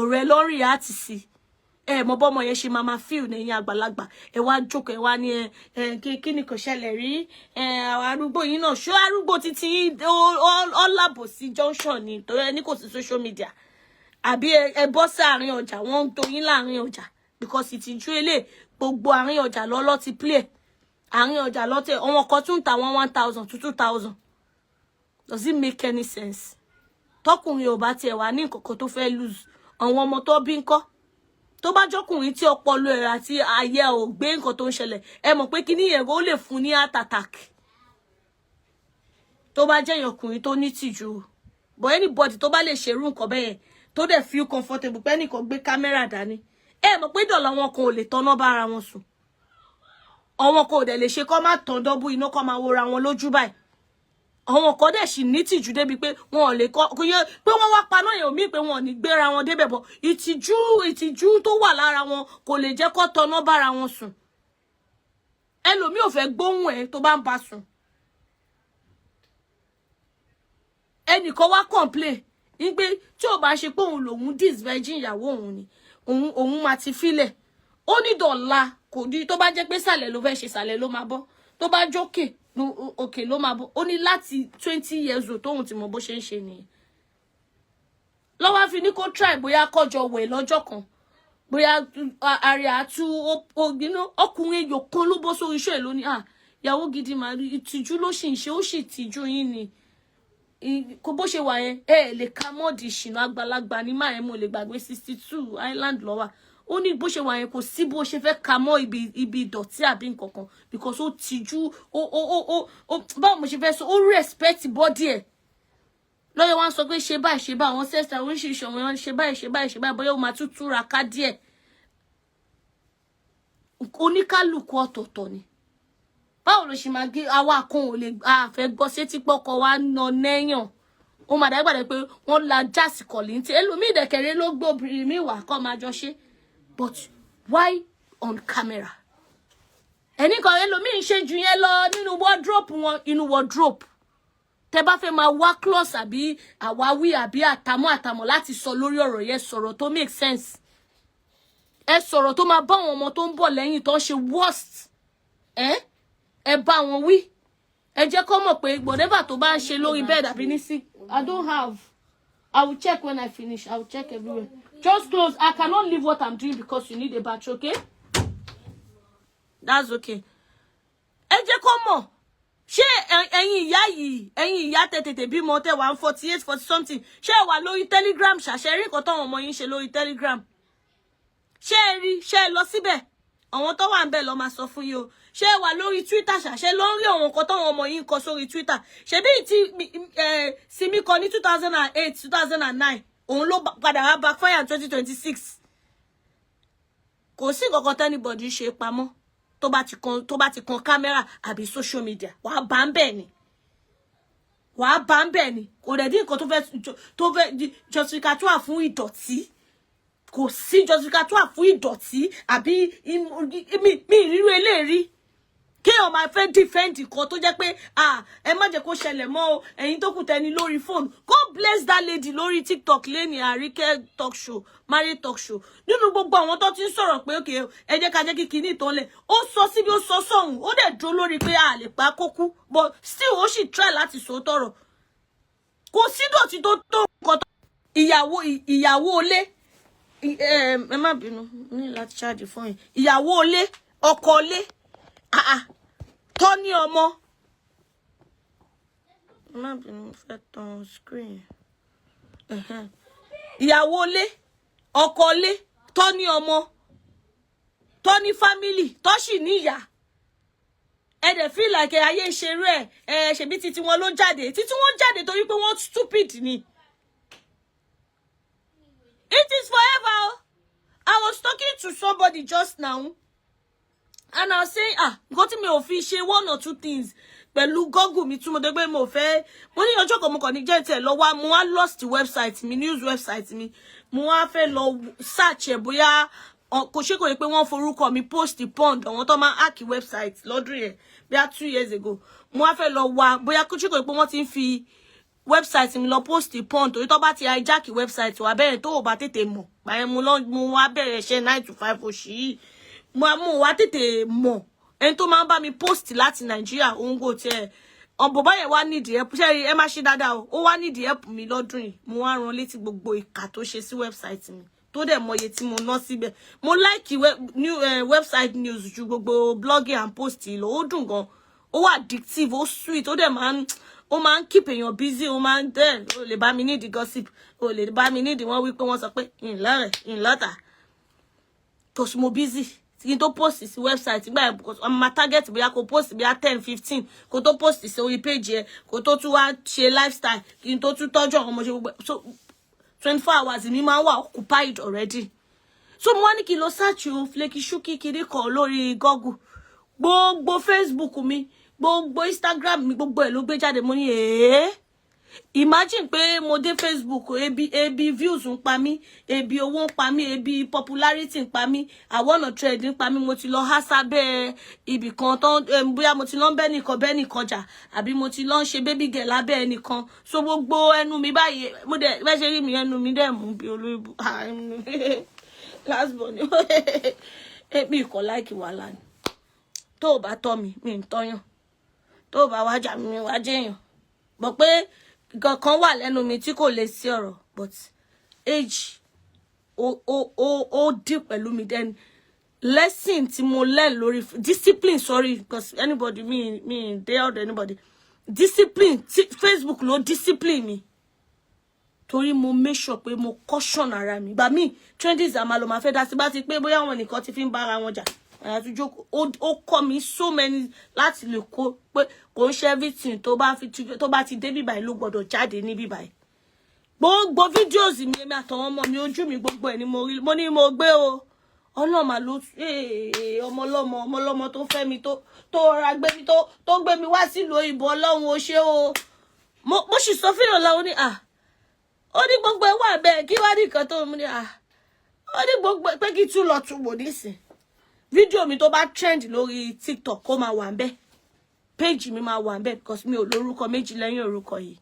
ọ̀rọ̀ ẹ ló ń react sí mo bọ́mọ yẹn ṣe máa feel ní ẹ̀yin àgbàlagbà ẹ wá jókòó ẹ wá ní kí ni kò ṣẹlẹ̀ rí àwọn arúgbó yìí náà ṣó arúgbó títí ọ̀làbò sí junction ni tó ní kò sí social media àbí ẹ bọ́ sáàrin ọjà wọ́n ń toyín láàrin ọjà because ìtìjú ilé gbogbo àárín ọjà lọ́lọ́ ti play àárín ọjà lọ́tẹ̀ àwọn kan tún ta wọn 1,000 to 2,000 does it make any sense tọkùnrin ò bá tiẹ̀ wà ní nǹkan tó fẹ́ lose àwọn ọmọ tó bí ńkọ́ tó bá jọkùnrin tí ọpọlọ ẹ̀ àti ayé ò gbé nǹkan tó ń ṣẹlẹ̀ ẹ mọ̀ pé kíní yẹn ó lè fún ní heart attack tó bá jẹ́ ọkùnrin tó ní tìjú but anybody tó bá lè ṣerú nǹkan bẹ́ẹ̀ tó dẹ̀ feel comfortable pé ẹnìkan gbé kámẹ́rà dání ẹ mọ̀ pé dọ̀là wọn kan ò lè tọ́nà bára wọn sùn àwọn kan ò dẹ̀ lè ṣe kọ́ má tàn dọ́bù iná kọ́ máa wora wọn lójú báyìí àwọn kan dẹ̀ sì ní tìjú débi pé wọn ò lè kọ́ pé wọ́n wá paná yẹn omi pé wọn ò ní gbéra wọn débẹ̀ bọ̀ ìtìjú tó wà lára wọn kò lè jẹ́ kó tọ́nà bára wọn sùn ẹlòmíì ò fẹ́ gbóhùn ẹ̀ tó bá ń bá sùn ẹnìkan wá complain ní pé tí ò bá ṣe pé òun lòun disvirgin ìyàwó òun ni òun máa ti filẹ̀ ó ní dọ̀la kò di tó bá jẹ́ pé sàlẹ̀ ló fẹ́ ṣe sàlẹ̀ ló máa bọ́ tó bá jókè òkè ló máa bọ́ ó ní láti 20 years old tóun ti mọ bó ṣe ń ṣe nìyẹn lọ́wọ́ fi ní kó try bóyá kọjọ wẹ̀ lọ́jọ́ kan bóyá ààrẹ àtú ọkùnrin èyò kan ló bọ́ sórí iṣẹ́ lónìí ìyàwó gidi máa rí ìtìjú ló sì ń ṣe ó sì tìjú yín ni kò bó ṣe wà yẹn lè ka mọ́ọ̀dì ìṣìnà àgbàlagbà ní máa mo lè gbàgbé 62 island lọ́wọ́ ó ní bó ṣe wà yẹn kò sí bó ṣe fẹ́ ka mọ́ ibi ìdọ̀tí àbí nǹkankan because ó tìjú báwo mo ṣe fẹ́ sọ ó respect body ẹ̀ lọ́yọ̀ wá sọ pé ṣe báyìí àwọn sẹ́sà oríṣiríṣi ọ̀wọ́n wọn ṣe báyìí bóyá ó máa túra ká díẹ̀ oníkálùkù ọ̀tọ̀ọ̀tọ̀ ni báwo ló ṣe máa gé àwa kan ò lè fẹ́ gbọ́ sétí pọ́kọ wa nà nẹ́yàn ó máa dàgbàdà pé wọ́n la jáàsì kọ̀lì ní ti ẹlòmíì ìdẹ̀kẹ̀rẹ́ ló gbé obìnrin mi wà kọ́ máa jọ ṣe but why on camera ẹnì kan ẹlòmíì ń ṣe jù yẹn lọ nínú wardrobe wọn inú wardrobe tẹ bá fẹ́ máa wá close àbí àwáwí àbí àtàmọ́ láti sọ lórí ọ̀rọ̀ yẹn sọ̀rọ̀ tó make sense ẹ sọ̀rọ̀ tó máa bá àwọn ọmọ tó ń bọ̀ lẹ́yìn tó ń ṣe worst ẹ bá wọn wí ẹ jẹ́ kó mọ̀ pé whatever tó bá ń ṣe lórí bed àbí ní sí I don't have I will check when I finish I will check everywhere just close I cannot leave what I'm doing because you need a batch okay that's okay ẹ jẹ́ kó mọ̀ ṣé ẹ̀yin ìyá tètè bímọ tẹ́ wà 48 40 something ṣé ẹ wà lórí Telegram ṣàṣẹ rí nǹkan táwọn ọmọ yín ṣe lórí Telegram ṣé ẹ rí ṣé ẹ lọ síbẹ̀ àwọn tó wà ń bẹ̀ lọ máa sọ fún yín o ṣé ẹ wà lórí Twitter ṣàṣẹ ló ń rí àwọn nǹkan táwọn ọmọ yín kọ sórí Twitter ṣebí tí Simi kọ ní 2008 2009 òun ló padà wá backfire 2026 kò sí nǹkan kan tẹ́nibọ̀dì ṣe pamọ́ tó bá ti kan kámẹ́rà àbí social media wàá bá ń bẹ̀ ni kò dẹ̀ dín nǹkan tó fẹ́ justificatoire fún ìdọ̀tí kò sí justificatoire fún ìdọ̀tí àbí mi ìrírú eléèrí kéèyàn máa fẹ́ defend nǹkan tó jẹ́ pé ẹ má jẹ́ kó ṣẹlẹ̀ mọ́ o ẹ̀yin tó kù tẹni lórí fóònù God bless that lady lórí TikTok lẹ́ni Àríkẹ́ talk show married talk show nínú gbogbo àwọn tó ti ń sọ̀rọ̀ pé òkè ẹ jẹ́ ká jẹ́ kí kinní ìtàn lẹ̀ ó sọ síbi ó sọ sọ̀hún ó dẹ̀ dúró lórí pé a lè pa kókú but still ó sì try láti sọ tọ̀rọ̀ kò sí dọ̀tí tó nǹkan tó ìyàwó ilé ẹ má bínú ní láti ṣáàjì fún yín ìyàwó ilé Okole. Tony Omo. Má bínú fẹ́ tàn screen. Ìyàwó lé, ọkọ lé, Tony Omo. Tony family, Toshi níyà. Ẹ dẹ̀ feel like ayé ìṣeré ṣebí títí wọn ló jáde. Títí wọn jáde torí pé wọ́n stupid ni. It is forever. I was talking to somebody just now. And I was saying, nǹkan tí mi ò fi ṣe one or two things. Pẹ̀lú Google mi tí mo dé pé mo fẹ́. Mo ní ọjọ́ kan mo kàn ní jẹ́ tẹ̀ lọ wá, mo wá lost website mi, news website mi. Mo wá fẹ́ lọ search ẹ̀ bóyá kò ṣe kò yẹ pé wọ́n forúkọ mi post pond àwọn tó máa hack website lọ́dún yẹn bóyá 2 years ago. Mo wá fẹ́ lọ wá bóyá kò ṣe kò yẹ pé wọ́n ti ń fi website mi lọ post pond torí tó bá ti hijack website wa bẹ́ẹ̀ tó ò bá tètè mọ̀. Báyẹn mo wá bẹ̀rẹ̀ ṣe 9 to 5 oṣù yìí. Mo wá tètè mọ̀. Ẹni tó máa ń bá mi post láti Nàìjíríà òun kò tiẹ̀ bàbá yẹn wá need help ṣé ẹ má ṣe dáadáa o ó wá need help mi lọ́dún yìí mo wá rán létí gbogbo ìkà tó ṣe sí website mi tó dẹ̀ mọye tí mo ná síbẹ̀ mo like website news ju gbogbo blogging and post lọ ó dùn gan ó wà addictive ó sweet ó dẹ̀ máa ń keep èèyàn busy ó máa ń dẹ̀ ó lè bá mi need gossip ó lè bá mi need wọ́n wí pé wọ́n sọ pé ìlọ́ta tó mo busy kí tó post sí website gba because I'm target bóyá kó post bóyá 10 15 kó tó post sí orí page ẹ kó tó tún wá ṣe lifestyle kí tó tún tọ́jú àwọn ọmọ ṣe gbogbo so 24 hours mi máa wà occupied already so mo wá ní kí lọ search o Flakky shuki kiri kan lórí Google gbogbo Facebook mi gbogbo Instagram mi gbogbo ẹ̀ ló gbé jáde mo ní imagine pé mo dé Facebook ebi views ń pa mí ebi owó ń pa mí ebi popularity ń pa mí àwọn ọ̀nà trend ń pa mí mo ti lọ há sábẹ́ ibì kan tó bóyá mo ti lọ ń bẹ́ nìkan jà àbí mo ti lọ ń ṣe baby girl lábẹ́ ẹnìkan so gbogbo ẹnu mi báyìí mo dẹ̀ bẹ́ẹ̀ ṣe rí mi ẹnu mi dẹ̀ mú bí olóyìnbó last born mi kò like wàhálà ni tó bá tọ́ mi ń tọ́yàn tó bá wájà mi wá jẹ́yàn bọ̀ pé kan wà lẹ́nu mi tí kò lè sí ọ̀rọ̀ but age ó dì pẹ̀lú mi then lesson tí mo learn lórí discipline sorry because anybody me dey out anybody discipline Facebook ló discipline mi torí mo make sure pé mo caution ara mi gbà mí trendies àmà ló máa fẹ́ dá sí bá ti pé bóyá àwọn nìkan ti fi ń bára wọn jà ó kọ́ mi so many láti lè kó pé kò ń ṣe everything tó bá ti dé bíbáyìí ló gbọ́dọ̀ jáde ní bíbáyìí gbogbo videos mi èmi àtàwọn ọmọ mi ojú mi gbogbo ẹ̀ ni mo rí mo ní mo gbé o ọlọ́mà ló ọmọlọ́mọ tó fẹ́ mi tó ra gbé mi tó gbé mi wá sílùú òyìnbó ọlọ́run ó ṣe o mo sì sọ fílò láwọn ní ó ní gbogbo ẹ̀ wà bẹ́ẹ̀ kí wá ní nǹkan tó mú ní ó ní gbogbo pé kí tún lọ tún wò nísìn fídíò mi tó bá trend lórí TikTok kó máa wà ńbẹ̀ page mi máa wà ńbẹ̀ because mi ò lórúkọ méjì lẹ́yìn orúkọ yìí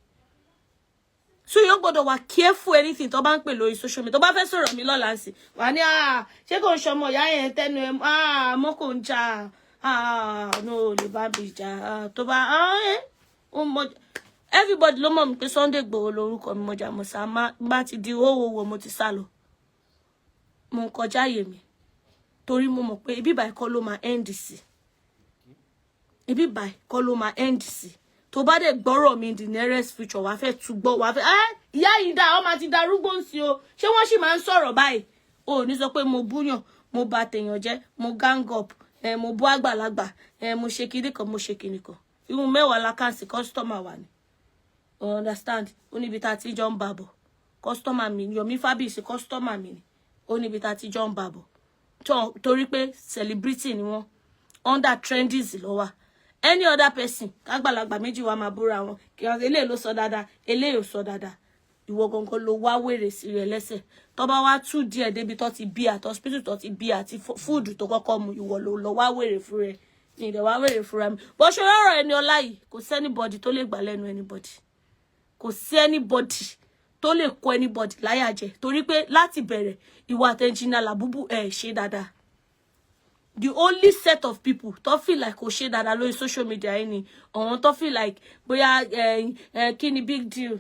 so you gbọ́dọ̀ wà careful anything tó bá ń pè lórí social media tó bá fẹ́ sọ̀rọ̀ mi lọ́la sí wà ní ṣé kò ń ṣọmọ ìyá yẹn tẹnu ẹ mọ́ kò ń jà no lè bá mi jà tó bá everybody ló mọ̀ mi pé Sunday Igboho lórúkọ mi mọ̀jà mọ̀sá má ti di owó mo ti sá lọ mo ń kọjá àyè mi torí mo mọ̀ pé ibi báyìí kọ́ ló máa end sí ibi báyìí kọ́ ló máa end sí tó bá dẹ̀ gbọ́rọ̀ mi in the nearest future wàá fẹ́ túgbọ́ wàá fẹ́ ìyá yìí dá ọmọ àti darúgbó ń sí o ṣé wọ́n sì máa ń sọ̀rọ̀ báyìí o ní sọ pé mo búyàn mo bà tèèyàn jẹ́ mo gang up mo bú àgbàlagbà mo ṣe kinní kan mo ṣe kinní kan irun mẹ́wàá la kàn sí customer wa ni understand ó níbi tá a ti jọ ń bàbọ̀ customer mi Yomi Fábíyìsí customer mi ni ó níbi tá a ti jọ ń bàbọ̀ torí pé celebrity ni wọ́n under trendies ló wà any other person kágbàlagbà méjì wá máa búra wọn kí eléyìí ló sọ dáadáa eléyìí ò sọ dáadáa ìwọ gangan ló wá wèrè sí rẹ lẹ́sẹ̀ tó bá wá tú díẹ̀ débi tó ti bí àti hospital tó ti bí àti food tó kọ́kọ́ mu ìwọ ló wá wèrè fún rẹ ní ìdẹ̀ wá wèrè fúnra mi bó ṣe rọrọ Eniola yìí kò sí anybody tó lè gbà lẹ́nu anybody kò sí anybody tó lè kó anybody láyà jẹ torí pé láti bẹ̀rẹ̀ ìwà àtẹnjìnà làbúbù ṣe dáadáa the only set of people tó feel like kò ṣe dáadáa lórí social media yìí ni àwọn tó feel like bóyá kí ni big deal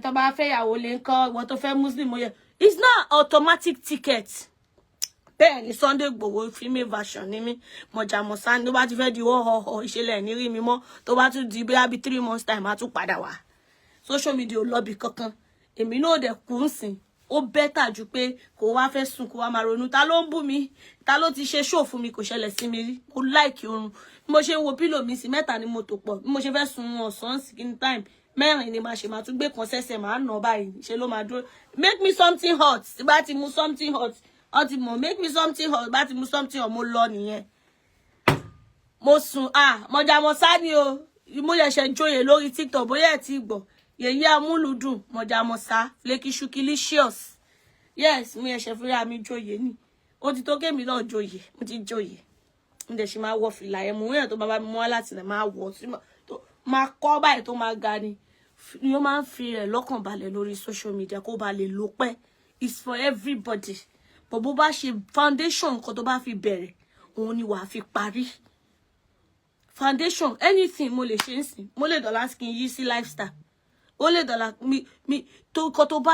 tó bá fẹ́ yàwó lè ń kọ́ ìwọ tó fẹ́ muslim ó yẹ it's not automatic ticket bẹ́ẹ̀ ni Sunday Igboho female version ni mí mọ̀jàmọ̀sá ni tó bá ti fẹ́ di họ́họ́họ́ ìṣẹ̀lẹ̀ ní rí mi mọ́ tó bá tún di bí 3 months time á tún padà wá social media ò lọ́bì kankan èmi náà dẹ̀ kú ń sìn ó bẹ́tà ju pé kó wá fẹ́ sùn kó wá máa ronú ta ló ń bú mi ta ló ti ṣe show fún mi kò ṣẹlẹ̀ sí mi rí mo like oorun bí mo ṣe ń wo pílò mi sí 3 ni mo tò pọ̀ bí mo ṣe fẹ́ sùn ọ̀sán skin time 4 ni máa ṣe máa tún gbé kan sẹ́sẹ̀ máa nà báyìí ṣe ló máa dúró make me something hot tí bá ti mu something hot ọtí mo make me something hot bá ti mu something hot mo lọ nìyẹn mo sùn mọ̀jàmọ̀sá ni o mo ṣẹ̀ṣẹ̀ joyè lórí TikTok bóyá ẹ ti gbọ́ yèyé amúlùdùn mọ̀jàmọ̀sá Flakky shukilicious yes mo ṣẹ̀ṣẹ̀ fúnra mi joyè ni ó ti tó kémi náà joyè mo ti joyè mo dẹ̀ ṣe máa wọ fìlà ẹ̀ mú yẹn tó bá mi mú wá láti nà máa wọ̀ tó máa kọ́ báyìí tó máa ga ni ó máa ń fi rẹ̀ lọ́kàn balẹ̀ lórí social media kó ba lè lò pẹ́ it's for everybody but bó bá ṣe foundation nǹkan tó bá fi bẹ̀rẹ̀ òun ni wàá fi parí foundation anything mo lè ṣe ń sìn mo lè dọ̀là skin yí sí lifestyle ó lè dọ̀là mi tó kọ́ tó bá